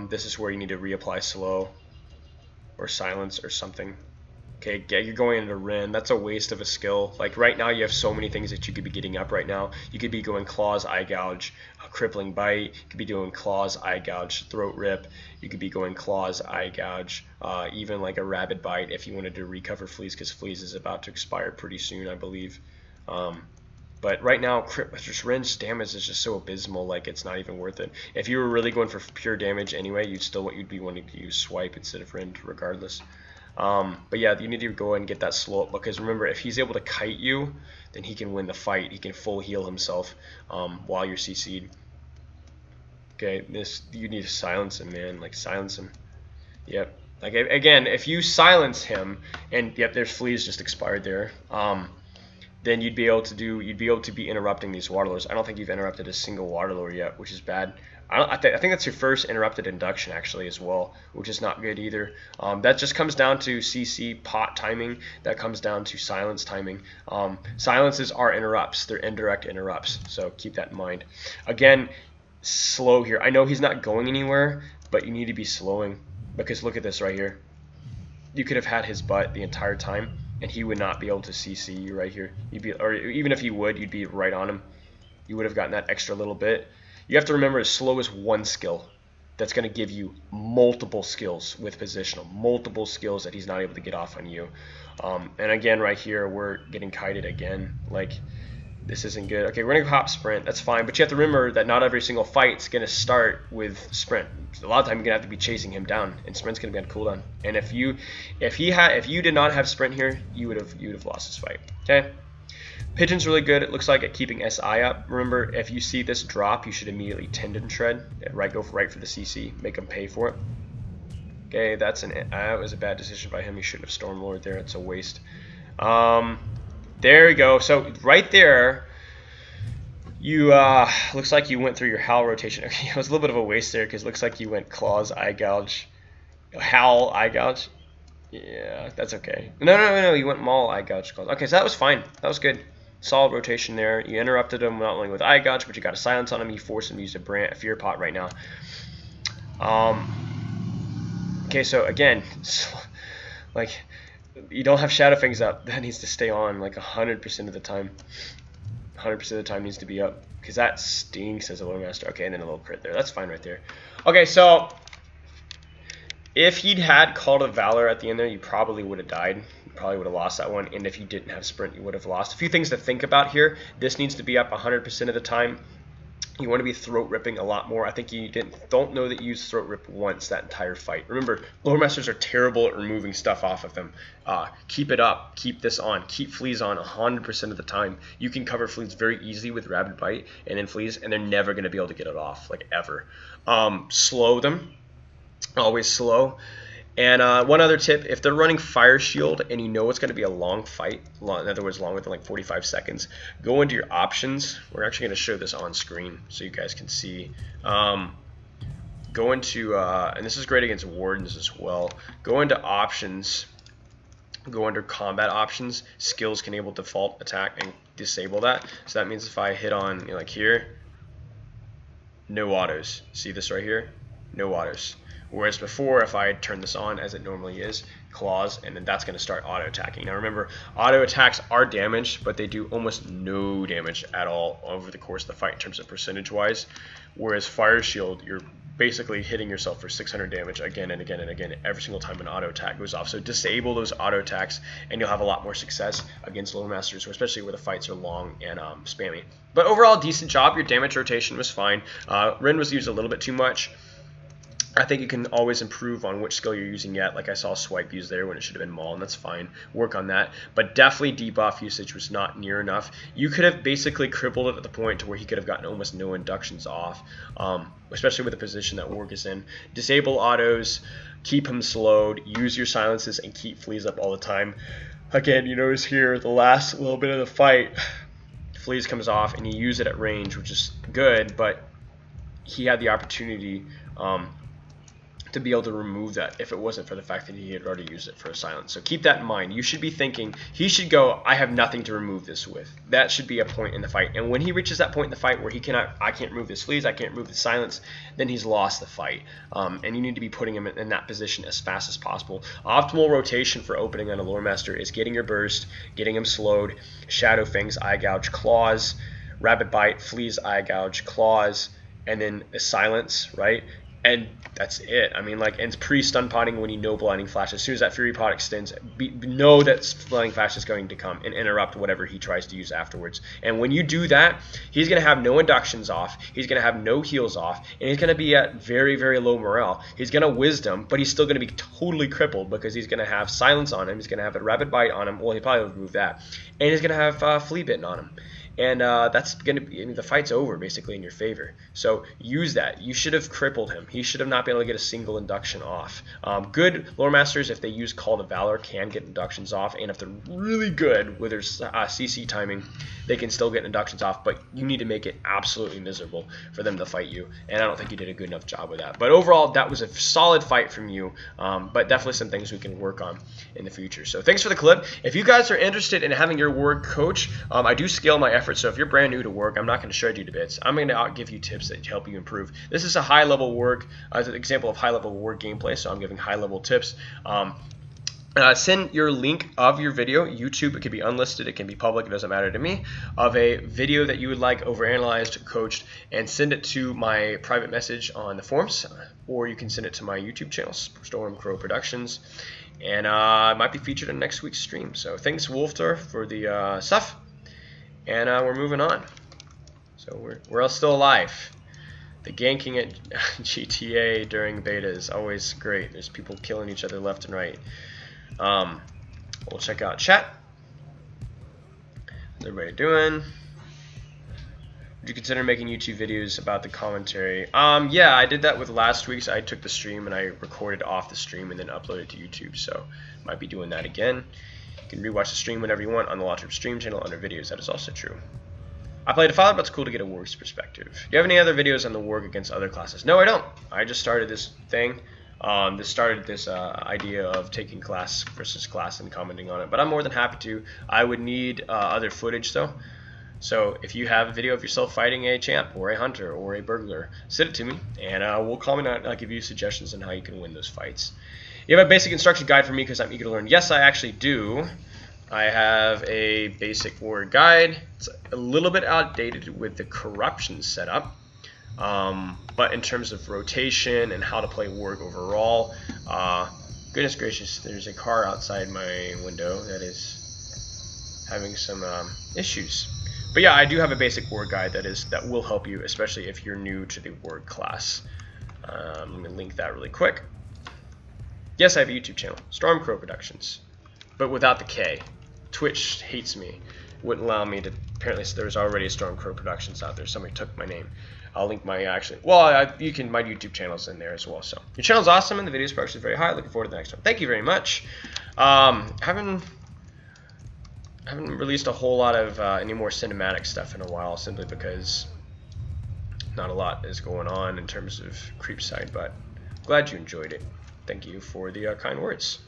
This is where you need to reapply slow or silence or something. Okay, yeah, you're going into Ren. That's a waste of a skill. Like right now, you have so many things that you could be getting up right now. You could be going Claws, Eye Gouge, Crippling Bite. You could be doing Claws, Eye Gouge, Throat Rip. You could be going Claws, Eye Gouge, even like a Rabid Bite if you wanted to recover Fleas, because Fleas is about to expire pretty soon, I believe. But right now, just Ren's damage is just so abysmal, like it's not even worth it. If you were really going for pure damage anyway, you'd be wanting to use Swipe instead of Ren regardless. But yeah, you need to go and get that slow up because remember, if he's able to kite you, then he can win the fight. He can full heal himself while you're CC'd. Okay, you need to silence him, man. Like silence him. Yep. Like again, if you silence him, and yep, there's Fleas just expired there. Then you'd be able to be interrupting these water lures. I don't think you've interrupted a single water lure yet, which is bad. I think that's your first interrupted induction actually as well, which is not good either. That just comes down to CC pot timing. That comes down to silence timing. Silences are interrupts. They're indirect interrupts, so keep that in mind. Again, slow here. I know he's not going anywhere, but you need to be slowing because look at this right here. You could have had his butt the entire time, and he would not be able to CC you right here. Or even if he would, you'd be right on him. You would have gotten that extra little bit. You have to remember, slow is one skill that's going to give you multiple skills with positional, multiple skills that he's not able to get off on you. And again, right here, we're getting kited again. Like, this isn't good. Okay, we're going to hop sprint. That's fine. But you have to remember that not every single fight's going to start with sprint. A lot of time you're going to have to be chasing him down, and sprint's going to be on cooldown. And if you did not have sprint here, you would have lost this fight. Okay. Pigeon's really good, it looks like, at keeping SI up. Remember, if you see this drop, you should immediately Tendon Shred. Go right for the CC. Make him pay for it. Okay, that was a bad decision by him. He shouldn't have Stormlord there. It's a waste. There we go. So right there, you looks like you went through your Howl rotation. Okay, it was a little bit of a waste there because it looks like you went Claws, Eye Gouge, Howl, Eye Gouge. Yeah, that's okay. No, you went Maul, Eye Gouge, Claws. Okay, so that was fine. That was good. Solid rotation there. You interrupted him not only with Eye Gouge, but you got a silence on him. You forced him to use a Fear Pot right now. Okay, so again, like, you don't have Shadow Fangs up. That needs to stay on like 100% of the time. 100% of the time needs to be up because that stinks as a lore master. Okay, and then a little crit there. That's fine right there. Okay, so if he'd had Call to Valor at the end there, you probably would have died. Probably would have lost that one, and if you didn't have sprint, you would have lost. A few things to think about here. This needs to be up 100% of the time. You want to be throat ripping a lot more. I think you don't know that you used throat rip once that entire fight. Remember, lore masters are terrible at removing stuff off of them. Keep it up. Keep this on. Keep Fleas on 100% of the time. You can cover Fleas very easily with Rabid Bite and then Fleas, and they're never going to be able to get it off, like ever. Slow them. Always slow. And one other tip, if they're running Fire Shield and you know it's going to be a long fight, in other words, longer than like 45 seconds, go into your options. We're actually going to show this on screen so you guys can see. Go into, and this is great against Wardens as well, go into options, go under combat options, skills can enable default attack, and disable that. So that means if I hit on, you know, like here, no autos. See this right here? No autos. Whereas before, if I turn this on as it normally is, claws, and then that's going to start auto attacking. Now remember, auto attacks are damaged, but they do almost no damage at all over the course of the fight in terms of percentage wise. Whereas Fire Shield, you're basically hitting yourself for 600 damage again and again and again every single time an auto attack goes off. So disable those auto attacks and you'll have a lot more success against Lore Masters, especially where the fights are long and spammy. But overall, decent job. Your damage rotation was fine. Ren was used a little bit too much. I think you can always improve on which skill you're using yet. Like I saw Swipe used there when it should have been Maul, and that's fine. Work on that. But definitely debuff usage was not near enough. You could have basically crippled it at the point to where he could have gotten almost no inductions off, especially with the position that Warg is in. Disable autos, keep him slowed, use your silences, and keep Fleas up all the time. Again, you notice here, the last little bit of the fight, Fleas comes off, and you use it at range, which is good, but he had the opportunity to be able to remove that if it wasn't for the fact that he had already used it for a silence. So keep that in mind. You should be thinking, he should go, I have nothing to remove this with. That should be a point in the fight. And when he reaches that point in the fight where he cannot, I can't remove this Fleas, I can't remove the silence, then he's lost the fight. And you need to be putting him in that position as fast as possible. Optimal rotation for opening on a Lore Master is getting your burst, getting him slowed, Shadow Fangs, Eye Gouge, Claws, Rapid Bite, Fleas, Eye Gouge, Claws, and then a silence, right? And that's it. I mean, like, and it's pre-stun potting when you know Blinding Flash. As soon as that Fury Pot extends, know that Blinding Flash is going to come and interrupt whatever he tries to use afterwards. And when you do that, he's going to have no inductions off, he's going to have no heals off, and he's going to be at very, very low morale. He's going to Wisdom, but he's still going to be totally crippled because he's going to have Silence on him, he's going to have a Rapid Bite on him, well, he probably will remove that, and he's going to have Flea Bitten on him. And that's going to be, I mean, the fight's over basically in your favor. So use that. You should have crippled him. He should have not been able to get a single induction off. Good Lore Masters, if they use Call to Valor, can get inductions off. And if they're really good with their CC timing, they can still get inductions off. But you need to make it absolutely miserable for them to fight you. And I don't think you did a good enough job with that. But overall, that was a solid fight from you. But definitely some things we can work on in the future. So thanks for the clip. If you guys are interested in having your Warg coach, I do scale my efforts. So if you're brand new to Warg, I'm not going to shred you to bits. I'm going to give you tips that help you improve. This is a high-level Warg, as an example of high-level Warg gameplay, so I'm giving high-level tips. Send your link of your video, YouTube, it can be unlisted, it can be public, it doesn't matter to me, of a video that you would like overanalyzed, coached, and send it to my private message on the forums, or you can send it to my YouTube channel, Storm Crow Productions, and it might be featured in next week's stream. So thanks, Wolftar, for the stuff. And we're moving on. So we're all still alive. The ganking at GTA during beta is always great. There's people killing each other left and right. We'll check out chat. How's everybody doing? Would you consider making YouTube videos about the commentary? Yeah, I did that with last week's. I took the stream and I recorded off the stream and then uploaded it to YouTube. So might be doing that again. You can rewatch the stream whenever you want on the Launcher Stream channel under videos. That is also true. I played a file, but it's cool to get a Warg's perspective. Do you have any other videos on the Warg against other classes? No, I don't. I just started this thing. This started this idea of taking class versus class and commenting on it. But I'm more than happy to. I would need other footage though. So if you have a video of yourself fighting a champ or a hunter or a burglar, send it to me and we'll comment on it and I'll give you suggestions on how you can win those fights. You have a basic instruction guide for me because I'm eager to learn. Yes, I actually do. I have a basic Warg guide. It's a little bit outdated with the corruption setup. But in terms of rotation and how to play Warg overall, goodness gracious, there's a car outside my window that is having some issues. But yeah, I do have a basic Warg guide that will help you, especially if you're new to the Warg class. Let me link that really quick. Yes, I have a YouTube channel, Storm Crow Productions, but without the K. Twitch hates me. Wouldn't allow me to. Apparently, there's already a Storm Crow Productions out there. Somebody took my name. I'll link my you can my YouTube channel's in there as well. So your channel's awesome and the videos progress is very high. Looking forward to the next one. Thank you very much. Haven't released a whole lot of any more cinematic stuff in a while, simply because not a lot is going on in terms of Creepside, but glad you enjoyed it. Thank you for the kind words.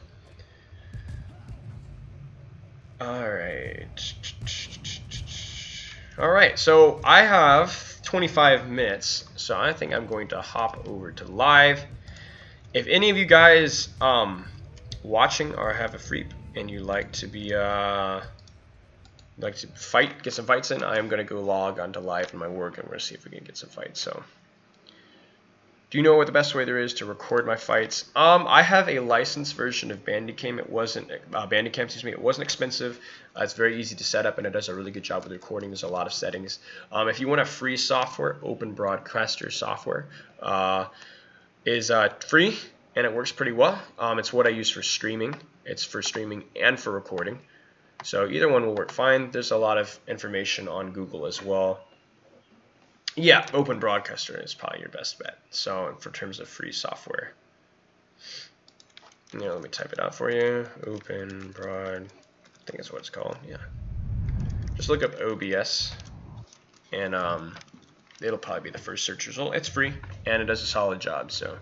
Alright, so I have 25 minutes, so I think I'm going to hop over to live. If any of you guys watching or have a freep and you like to be get some fights in, I am going to go log onto live in my work and we're going to see if we can get some fights. So do you know what the best way there is to record my fights? I have a licensed version of Bandicam. It wasn't It wasn't expensive. It's very easy to set up, and it does a really good job with recording. There's a lot of settings. If you want a free software, Open Broadcaster software is free, and it works pretty well. It's what I use for streaming. It's for streaming and for recording. So either one will work fine. There's a lot of information on Google as well. Yeah, Open Broadcaster is probably your best bet. So for terms of free software, let me type it out for you. Open Broad, I think that's what it's called. Yeah, just look up OBS, and it'll probably be the first search result. It's free and it does a solid job. So,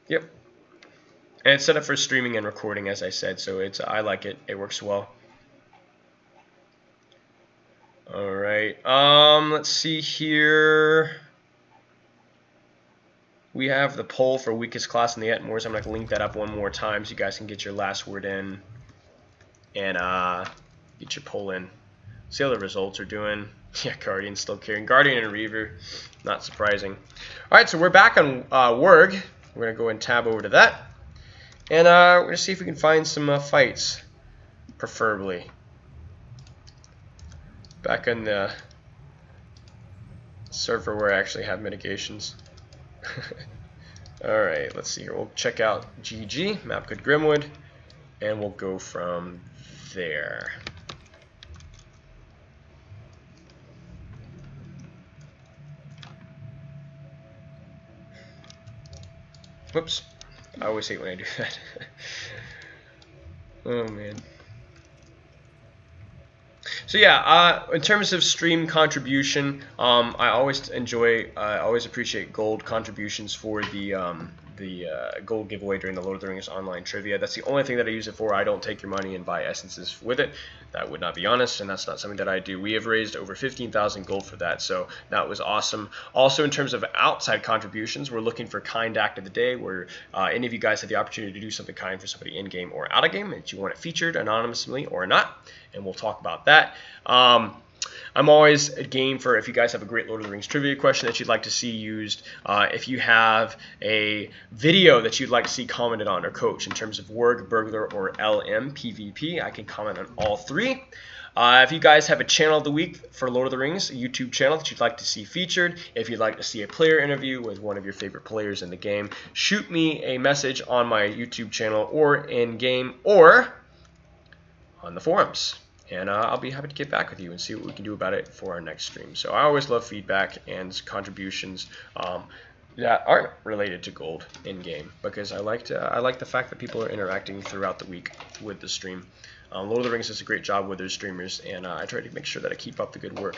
yep, and it's set up for streaming and recording, as I said. So I like it. It works well. Alright, let's see here. We have the poll for weakest class in the Etmores. I'm going to link that up one more time so you guys can get your last word in and get your poll in. See how the results are doing. Yeah, Guardian still carrying. Guardian and Reaver, not surprising. Alright, so we're back on Warg. We're going to go and tab over to that. And we're going to see if we can find some fights, preferably. Back on the server where I actually have mitigations. Alright, let's see here. We'll check out GG, Mapgood Grimwood, and we'll go from there. Whoops. I always hate when I do that. Oh man. So yeah, in terms of stream contribution, I always appreciate gold contributions for the gold giveaway during the Lord of the Rings online trivia. That's the only thing that I use it for. I don't take your money and buy essences with it. That would not be honest, and that's not something that I do. We have raised over 15,000 gold for that, so that was awesome. Also, in terms of outside contributions, we're looking for kind act of the day, where any of you guys have the opportunity to do something kind for somebody in game or out of game, if you want it featured anonymously or not, and we'll talk about that. I'm always a game for if you guys have a great Lord of the Rings trivia question that you'd like to see used, if you have a video that you'd like to see commented on or coached in terms of Warg, Burglar, or LM PvP, I can comment on all three. If you guys have a channel of the week for Lord of the Rings, a YouTube channel that you'd like to see featured, if you'd like to see a player interview with one of your favorite players in the game, shoot me a message on my YouTube channel or in game or on the forums. And I'll be happy to get back with you and see what we can do about it for our next stream. So I always love feedback and contributions that aren't related to gold in game, because I like the fact that people are interacting throughout the week with the stream. Lord of the Rings does a great job with their streamers, and I try to make sure that I keep up the good work.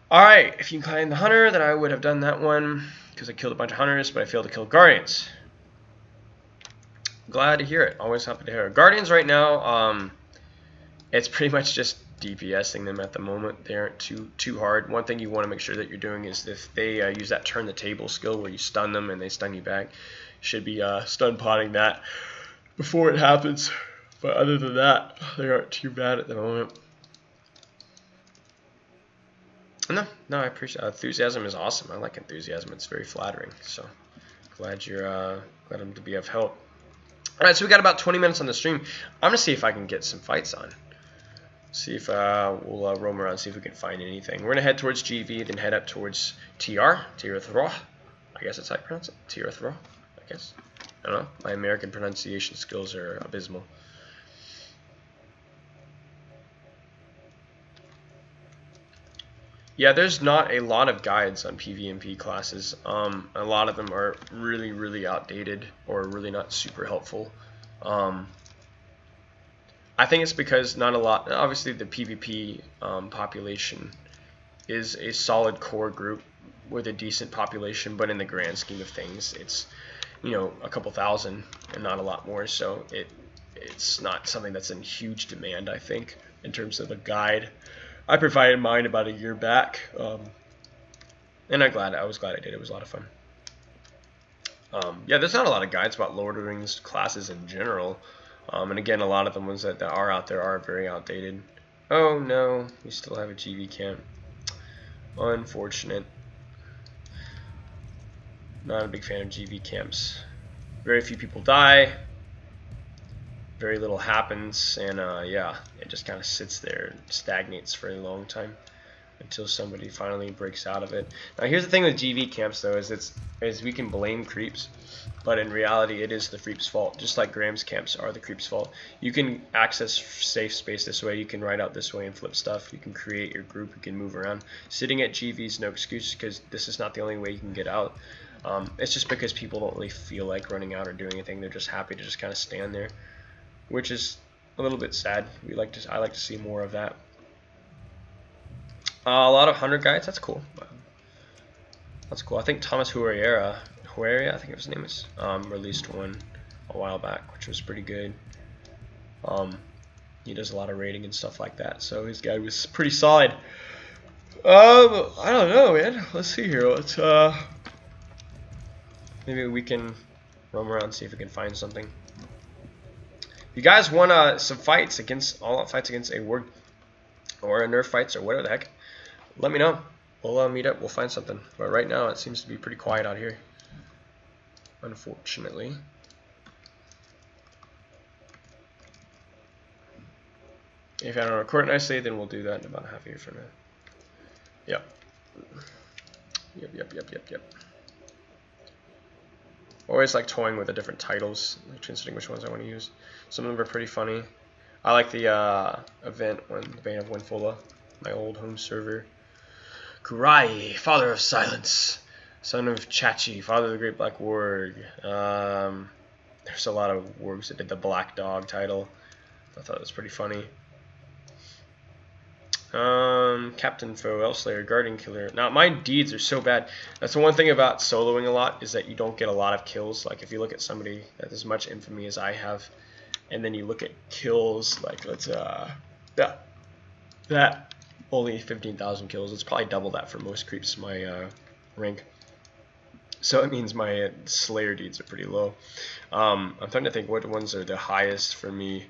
All right, if you can climb the hunter, then I would have done that one because I killed a bunch of hunters, but I failed to kill guardians. Glad to hear it. Always happy to hear it. Guardians right now. It's pretty much just DPSing them at the moment. They aren't too hard. One thing you want to make sure that you're doing is if they use that turn the table skill where you stun them and they stun you back, you should be stun potting that before it happens. But other than that, they aren't too bad at the moment. No, I appreciate enthusiasm is awesome. I like enthusiasm. It's very flattering. So glad I'm to be of help. All right, so we got about 20 minutes on the stream. I'm gonna see if I can get some fights on. See if we'll roam around, see if we can find anything. We're going to head towards GV, then head up towards Tirthra. I guess that's how you pronounce it. Tirthra, I guess. I don't know. My American pronunciation skills are abysmal. Yeah, there's not a lot of guides on PvP classes. A lot of them are really, really outdated or really not super helpful. I think it's because not a lot. Obviously, the PvP population is a solid core group with a decent population, but in the grand scheme of things, it's, you know, a couple thousand and not a lot more. So it's not something that's in huge demand, I think, in terms of a guide. I provided mine about a year back, and I was glad I did. It was a lot of fun. Yeah, there's not a lot of guides about Lord of the Rings classes in general, and again, a lot of the ones that are out there are very outdated. Oh no, we still have a GV camp. Unfortunate. Not a big fan of GV camps. Very few people die. Very little happens, and yeah, it just kind of sits there and stagnates for a long time until somebody finally breaks out of it. Now, here's the thing with GV camps, though, is we can blame creeps, but in reality, it is the creeps' fault. Just like Graham's camps are the creeps' fault. You can access safe space this way. You can ride out this way and flip stuff. You can create your group. You can move around. Sitting at GV is no excuse because this is not the only way you can get out. It's just because people don't really feel like running out or doing anything. They're just happy to just kind of stand there, which is a little bit sad. I like to see more of that. A lot of hunter guides. That's cool. That's cool. I think Thomas Huerria, I think his name is, released one a while back, which was pretty good. He does a lot of raiding and stuff like that, so his guide was pretty solid. I don't know, man. Let's see here. Let's maybe we can roam around and see if we can find something. If you guys want some fights against all-out fights against a Warg or a nerf fights or whatever the heck, let me know. We'll meet up. We'll find something. But right now it seems to be pretty quiet out here, unfortunately. If I don't record nicely, then we'll do that in about half a year from now. Yep. Yep. Always like toying with the different titles, like considering which ones I want to use. Some of them are pretty funny. I like the event when the Bane of Winfola, my old home server. Kurai, Father of Silence, Son of Chachi, Father of the Great Black Warg. There's a lot of wargs that did the Black Dog title. I thought it was pretty funny. Captain Foe, Elslayer, Guardian Killer. Now, my deeds are so bad. That's the one thing about soloing a lot, is that you don't get a lot of kills. Like, if you look at somebody that has as much infamy as I have, and then you look at kills, like, let's, that only 15,000 kills. It's probably double that for most creeps, my Rink. So it means my Slayer deeds are pretty low. I'm trying to think what ones are the highest for me in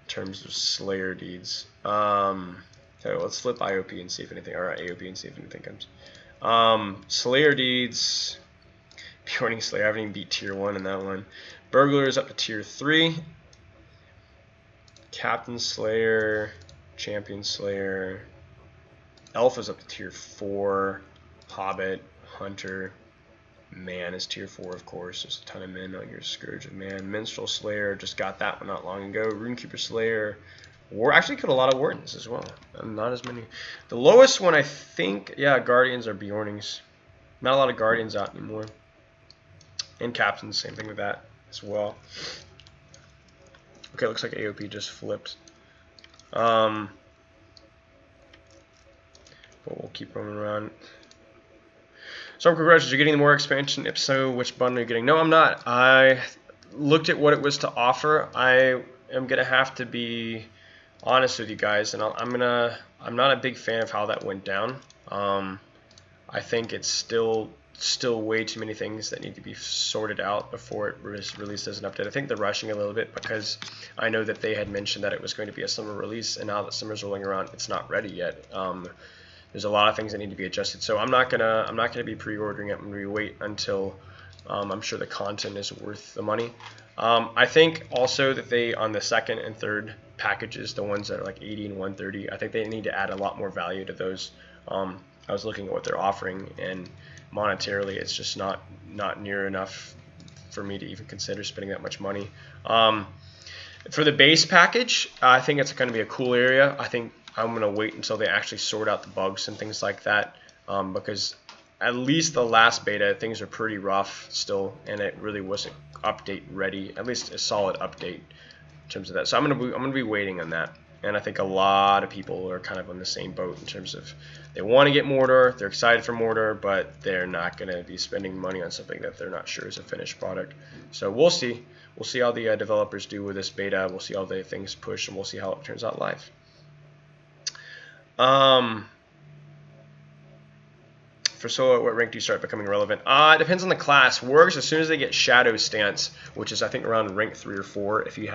terms of Slayer deeds. So let's flip IOP and see if anything, or AOP and see if anything comes. Slayer deeds, Purning Slayer, I haven't even beat tier 1 in that one. Burglar is up to tier 3. Captain Slayer, Champion Slayer, Elf is up to tier 4. Hobbit, Hunter, Man is tier 4, of course. There's a ton of men on your Scourge of Man. Minstrel Slayer, just got that one not long ago. Runekeeper Slayer. Actually killed a lot of Wardens as well. Not as many. The lowest one, I think, yeah, Guardians are Bjornings. Not a lot of Guardians out anymore. And Captains, same thing with that as well. Okay, looks like AOP just flipped. But we'll keep roaming around. So, congratulations, you're getting more expansion. If so, which bundle are you getting? No, I'm not. I looked at what it was to offer. I am going to have to be honest with you guys, and I'm not a big fan of how that went down. I think it's still way too many things that need to be sorted out before it was released as an update. I think they're rushing a little bit because I know that they had mentioned that it was going to be a summer release, and now that summer's rolling around, it's not ready yet. There's a lot of things that need to be adjusted, so I'm not gonna be pre-ordering it. I'm gonna wait until I'm sure the content is worth the money. I think also that they, on the second and third packages, the ones that are like 80 and 130, I think they need to add a lot more value to those. I was looking at what they're offering, and monetarily it's just not near enough for me to even consider spending that much money. For the base package, I think it's going to be a cool area. I think I'm going to wait until they actually sort out the bugs and things like that, because at least the last beta, things are pretty rough still, and it really wasn't update ready, at least a solid update in terms of that. So I'm gonna be waiting on that, and I think a lot of people are kind of on the same boat in terms of they want to get Mordor, they're excited for Mordor, but they're not going to be spending money on something that they're not sure is a finished product. So we'll see. We'll see how the developers do with this beta. We'll see how the things push, and we'll see how it turns out live. For solo, what rank do you start becoming relevant? It depends on the class. Wargs, as soon as they get Shadow Stance, which is I think around rank 3 or 4, if you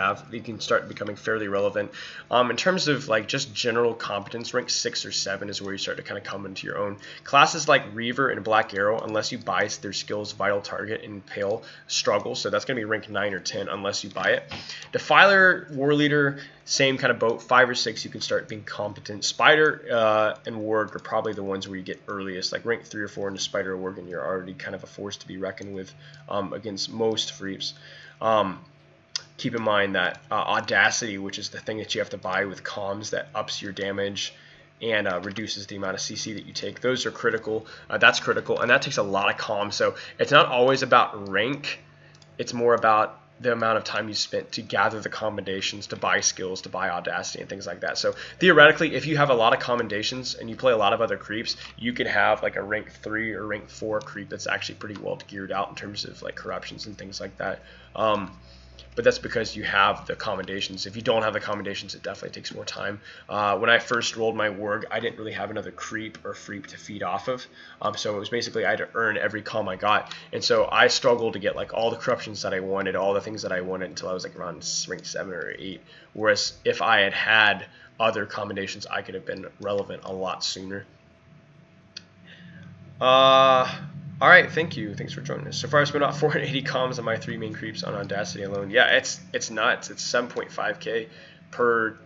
can start becoming fairly relevant. In terms of like just general competence, rank 6 or 7 is where you start to kind of come into your own. Classes like Reaver and Black Arrow, unless you buy their skills Vital Target and Pale, struggle. So that's going to be rank 9 or 10 unless you buy it. Defiler, War Leader, same kind of boat. 5 or 6 you can start being competent. Spider and Warg are probably the ones where you get earliest, like rank 3 or 4 into Spider or Warg, and you're already kind of a force to be reckoned with against most Freeps. Keep in mind that Audacity, which is the thing that you have to buy with comms that ups your damage and reduces the amount of CC that you take. Those are critical. That's critical, and that takes a lot of comms. So it's not always about rank. It's more about the amount of time you spent to gather the commendations, to buy skills, to buy Audacity and things like that. So theoretically, if you have a lot of commendations and you play a lot of other creeps, you could have like a rank 3 or rank 4 creep that's actually pretty well geared out in terms of like corruptions and things like that. But that's because you have the commendations. If you don't have the commendations, it definitely takes more time. When I first rolled my Warg, I didn't really have another creep or freep to feed off of. So it was basically I had to earn every comm I got. And so I struggled to get like all the corruptions that I wanted, all the things that I wanted until I was like around rank 7 or 8. Whereas if I had had other commendations, I could have been relevant a lot sooner. All right, thank you. Thanks for joining us. So far, I've spent about 480 comms on my 3 main creeps on Audacity alone. Yeah, it's nuts. It's 7.5k per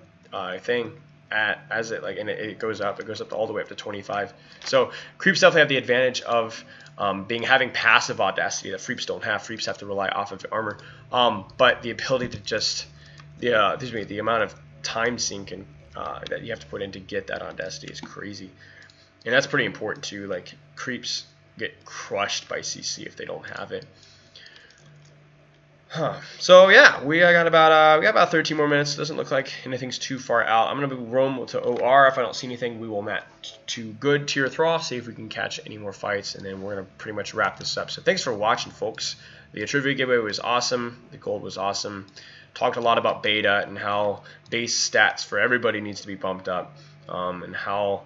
thing as it like, and it goes up. It goes up all the way up to 25. So creeps definitely have the advantage of having passive Audacity that Freeps don't have. Freeps have to rely off of armor. But the ability to just the amount of time sink and that you have to put in to get that Audacity is crazy, and that's pretty important too. Like creeps get crushed by CC if they don't have it. So yeah, we got about 13 more minutes. Doesn't look like anything's too far out. I'm gonna roam to OR. If I don't see anything, we will match to good tier Thrall, see if we can catch any more fights, and then we're gonna pretty much wrap this up. So thanks for watching, folks. The trivia giveaway was awesome. The gold was awesome. Talked a lot about beta and how base stats for everybody needs to be bumped up, and how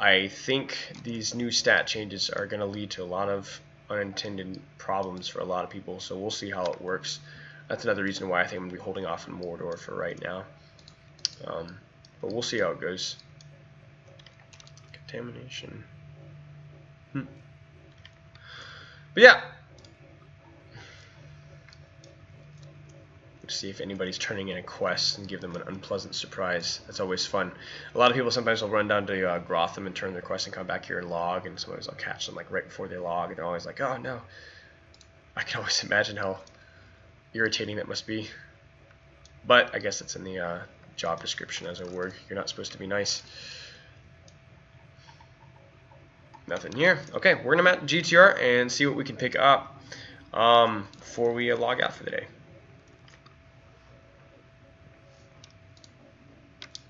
I think these new stat changes are going to lead to a lot of unintended problems for a lot of people, so we'll see how it works. That's another reason why I think I'm going to be holding off on Mordor for right now. But we'll see how it goes. Contamination. But yeah. See if anybody's turning in a quest and give them an unpleasant surprise. That's always fun. A lot of people sometimes will run down to Grotham and turn their quest and come back here and log, and sometimes I'll catch them like right before they log, and they're always like, oh no. I can always imagine how irritating that must be. But I guess it's in the job description as a Warg. You're not supposed to be nice. Nothing here. Okay, we're gonna map GTR and see what we can pick up before we log out for the day.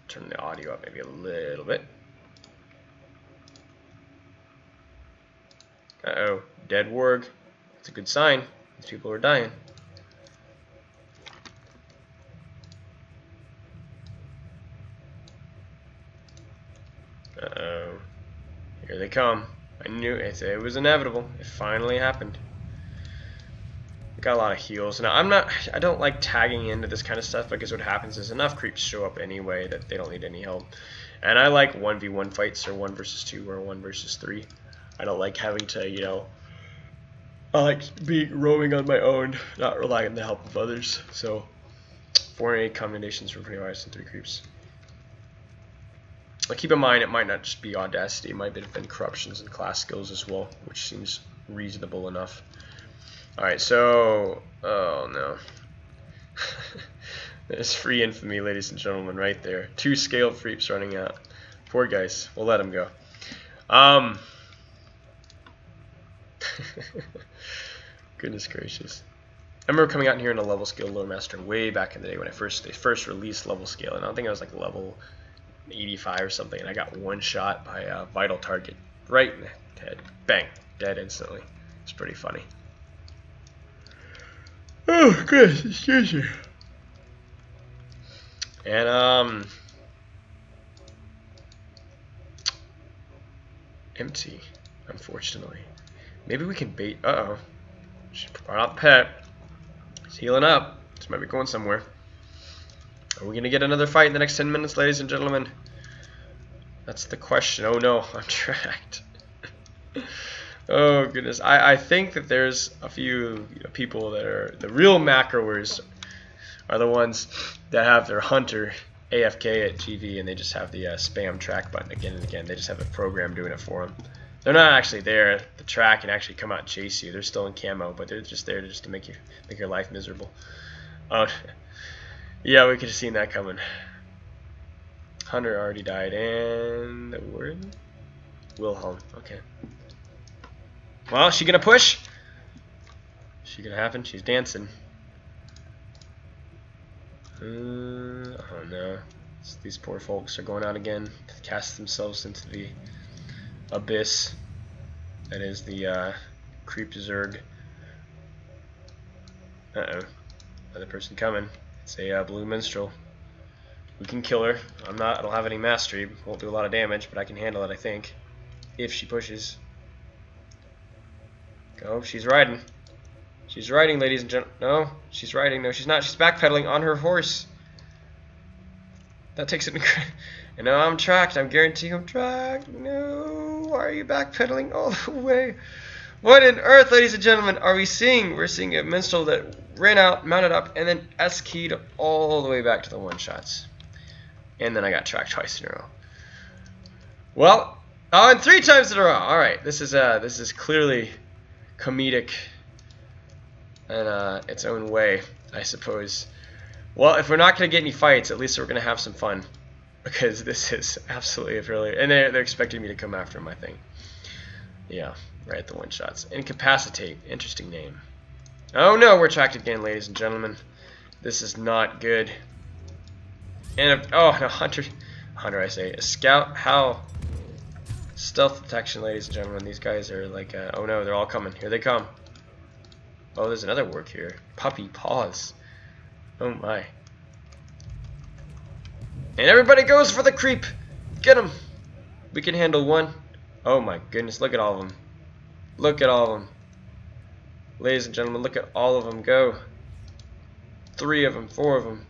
Turn the audio up maybe a little bit. Uh-oh, dead Warg. That's a good sign. These people are dying. Uh-oh. Here they come. I knew it. It was inevitable. It finally happened. Got a lot of heals. Now I don't like tagging into this kind of stuff because what happens is enough creeps show up anyway that they don't need any help. And I like 1v1 fights or 1 versus 2 or 1 versus 3. I don't like having to, you know, I like being roaming on my own, not relying on the help of others. So 4 and 8 combinations for pretty much 3 creeps. But keep in mind it might not just be Audacity, it might have been corruptions and class skills as well, which seems reasonable enough. Alright, so, oh no. There's free infamy, ladies and gentlemen, right there. 2 scaled freeps running out. Poor guys. We'll let them go. Goodness gracious. I remember coming out in here in a level scale lore master way back in the day when they first released level scale, and I think I was like level 85 or something, and I got one shot by a vital target right in the head. Bang, dead instantly. It's pretty funny. Oh, goodness, excuse me. And empty, unfortunately. Maybe we can bait. Uh-oh. She brought out the pet. He's healing up. This might be going somewhere. Are we going to get another fight in the next 10 minutes, ladies and gentlemen? That's the question. Oh no, I'm tracked. Oh goodness. I think that there's a few people that are the real macroers are the ones that have their hunter AFK at GV and they just have the spam track button again and again. They just have a program doing it for them. They're not actually there. The track can actually come out and chase you. They're still in camo, but they're just there just to make your life miserable. Yeah, we could have seen that coming. Hunter already died, and the word Wilhelm. Okay. Well, is she gonna push? Is she gonna happen? She's dancing. Oh no. These poor folks are going out again to cast themselves into the abyss. That is the creep zerg. Uh-oh. Another person coming. It's a blue minstrel. We can kill her. I don't have any mastery. Won't do a lot of damage, but I can handle it, I think. If she pushes. Go. She's riding. She's riding, ladies and gentlemen. No, she's riding. No, she's not. She's backpedaling on her horse. That takes it. And now I'm tracked. I'm guaranteeing I'm tracked. No. Why are you backpedaling all the way? What on earth, ladies and gentlemen, are we seeing? We're seeing a minstrel that ran out, mounted up, and then S-keyed all the way back to the one-shots. And then I got tracked twice in a row. Well, and 3 times in a row. All right, this is clearly comedic in its own way, I suppose. Well, if we're not going to get any fights, at least we're going to have some fun, because this is absolutely really. And they're expecting me to come after my thing. Yeah, right at the one shots. Incapacitate. Interesting name. Oh no, we're tracked again, ladies and gentlemen. This is not good. And oh no, hunter, I say, a scout. How? Stealth detection, ladies and gentlemen. These guys are like, oh no, they're all coming. Here they come. Oh, there's another work here. Puppy paws. Oh my. And everybody goes for the creep. Get him. We can handle one. Oh my goodness, look at all of them. Look at all of them. Ladies and gentlemen, look at all of them go. 3 of them, 4 of them,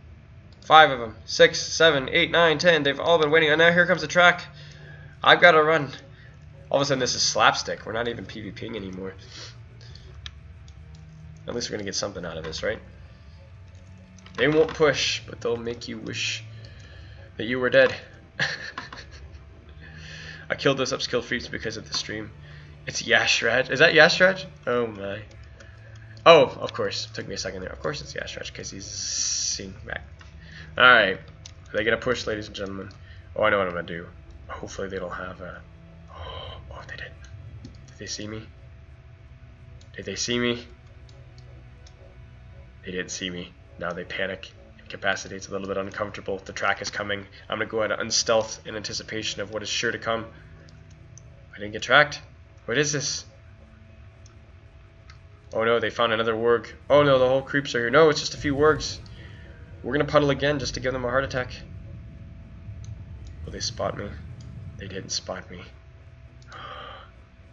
5 of them, 6, 7, 8, 9, 10. They've all been waiting. And now here comes the track. I've got to run. All of a sudden this is slapstick. We're not even PvPing anymore. At least we're going to get something out of this, right? They won't push, but they'll make you wish that you were dead. I killed those upskill freaks because of the stream. It's Yashraj. Is that Yashraj? Oh my. Oh, of course. Took me a second there. Of course it's Yashraj because he's seeing back. Alright. Are they going to push, ladies and gentlemen? Oh, I know what I'm going to do. Hopefully they don't have a... Oh, they did. Did they see me? Did they see me? They didn't see me. Now they panic. Incapacitates, a little bit uncomfortable. The track is coming. I'm going to go ahead and unstealth in anticipation of what is sure to come. I didn't get tracked. What is this? Oh no, they found another warg. Oh no, the whole creeps are here. No, it's just a few wargs. We're going to puddle again just to give them a heart attack. Will they spot me? They didn't spot me.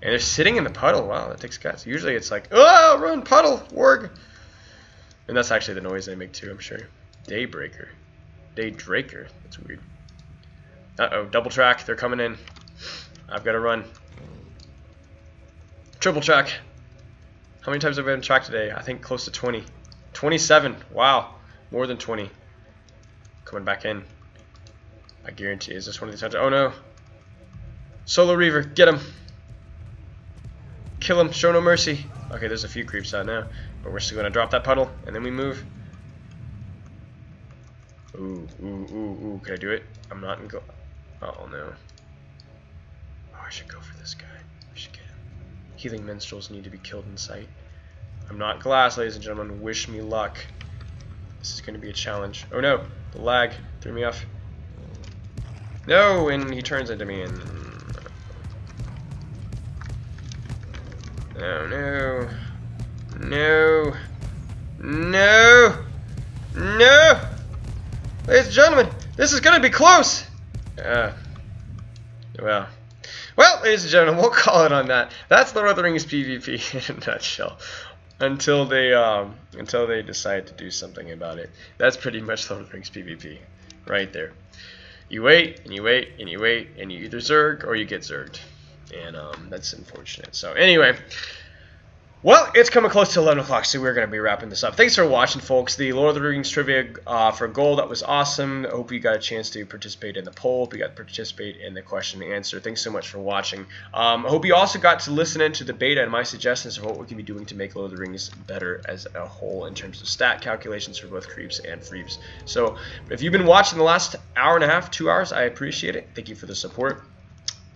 And they're sitting in the puddle. Wow, that takes guts. Usually it's like, oh, run, puddle, warg. And that's actually the noise they make too, I'm sure. Daybreaker. Daydraker. That's weird. Uh-oh, double track. They're coming in. I've got to run. Triple track. How many times have I been tracked today? I think close to 20. 27. Wow. More than 20. Coming back in. I guarantee. Is this one of these times? Oh no. Solo Reaver. Get him. Kill him. Show no mercy. Okay, there's a few creeps out now. But we're still going to drop that puddle. And then we move. Ooh, ooh, ooh, ooh. Can I do it? I'm not in go. Oh no. I should go for this guy. We should get him. Healing minstrels need to be killed in sight. I'm not glass, ladies and gentlemen. Wish me luck. This is going to be a challenge. Oh no, the lag threw me off. No, and he turns into me and... Oh no. No. No. No. Ladies and gentlemen, this is going to be close. Well, ladies and gentlemen, we'll call it on that. That's Lord of the Rings PvP in a nutshell. Until they decide to do something about it. That's pretty much Lord of the Rings PvP, right there. You wait and you wait and you wait and you either zerg or you get zerged, and that's unfortunate. So anyway. Well, it's coming close to 11 o'clock, so we're going to be wrapping this up. Thanks for watching, folks. The Lord of the Rings trivia for gold, that was awesome. I hope you got a chance to participate in the poll. Hope you got to participate in the question and answer. Thanks so much for watching. I hope you also got to listen into the beta and my suggestions of what we can be doing to make Lord of the Rings better as a whole in terms of stat calculations for both creeps and freeps. So if you've been watching the last hour and a half, 2 hours, I appreciate it. Thank you for the support.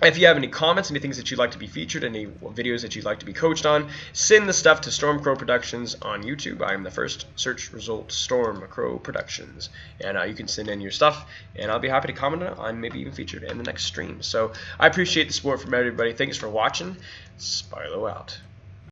If you have any comments, any things that you'd like to be featured, any videos that you'd like to be coached on, send the stuff to Stormcrow Productions on YouTube. I am the first search result, Stormcrow Productions. And you can send in your stuff, and I'll be happy to comment on it, and maybe even featured in the next stream. So I appreciate the support from everybody. Thanks for watching. Spilo out.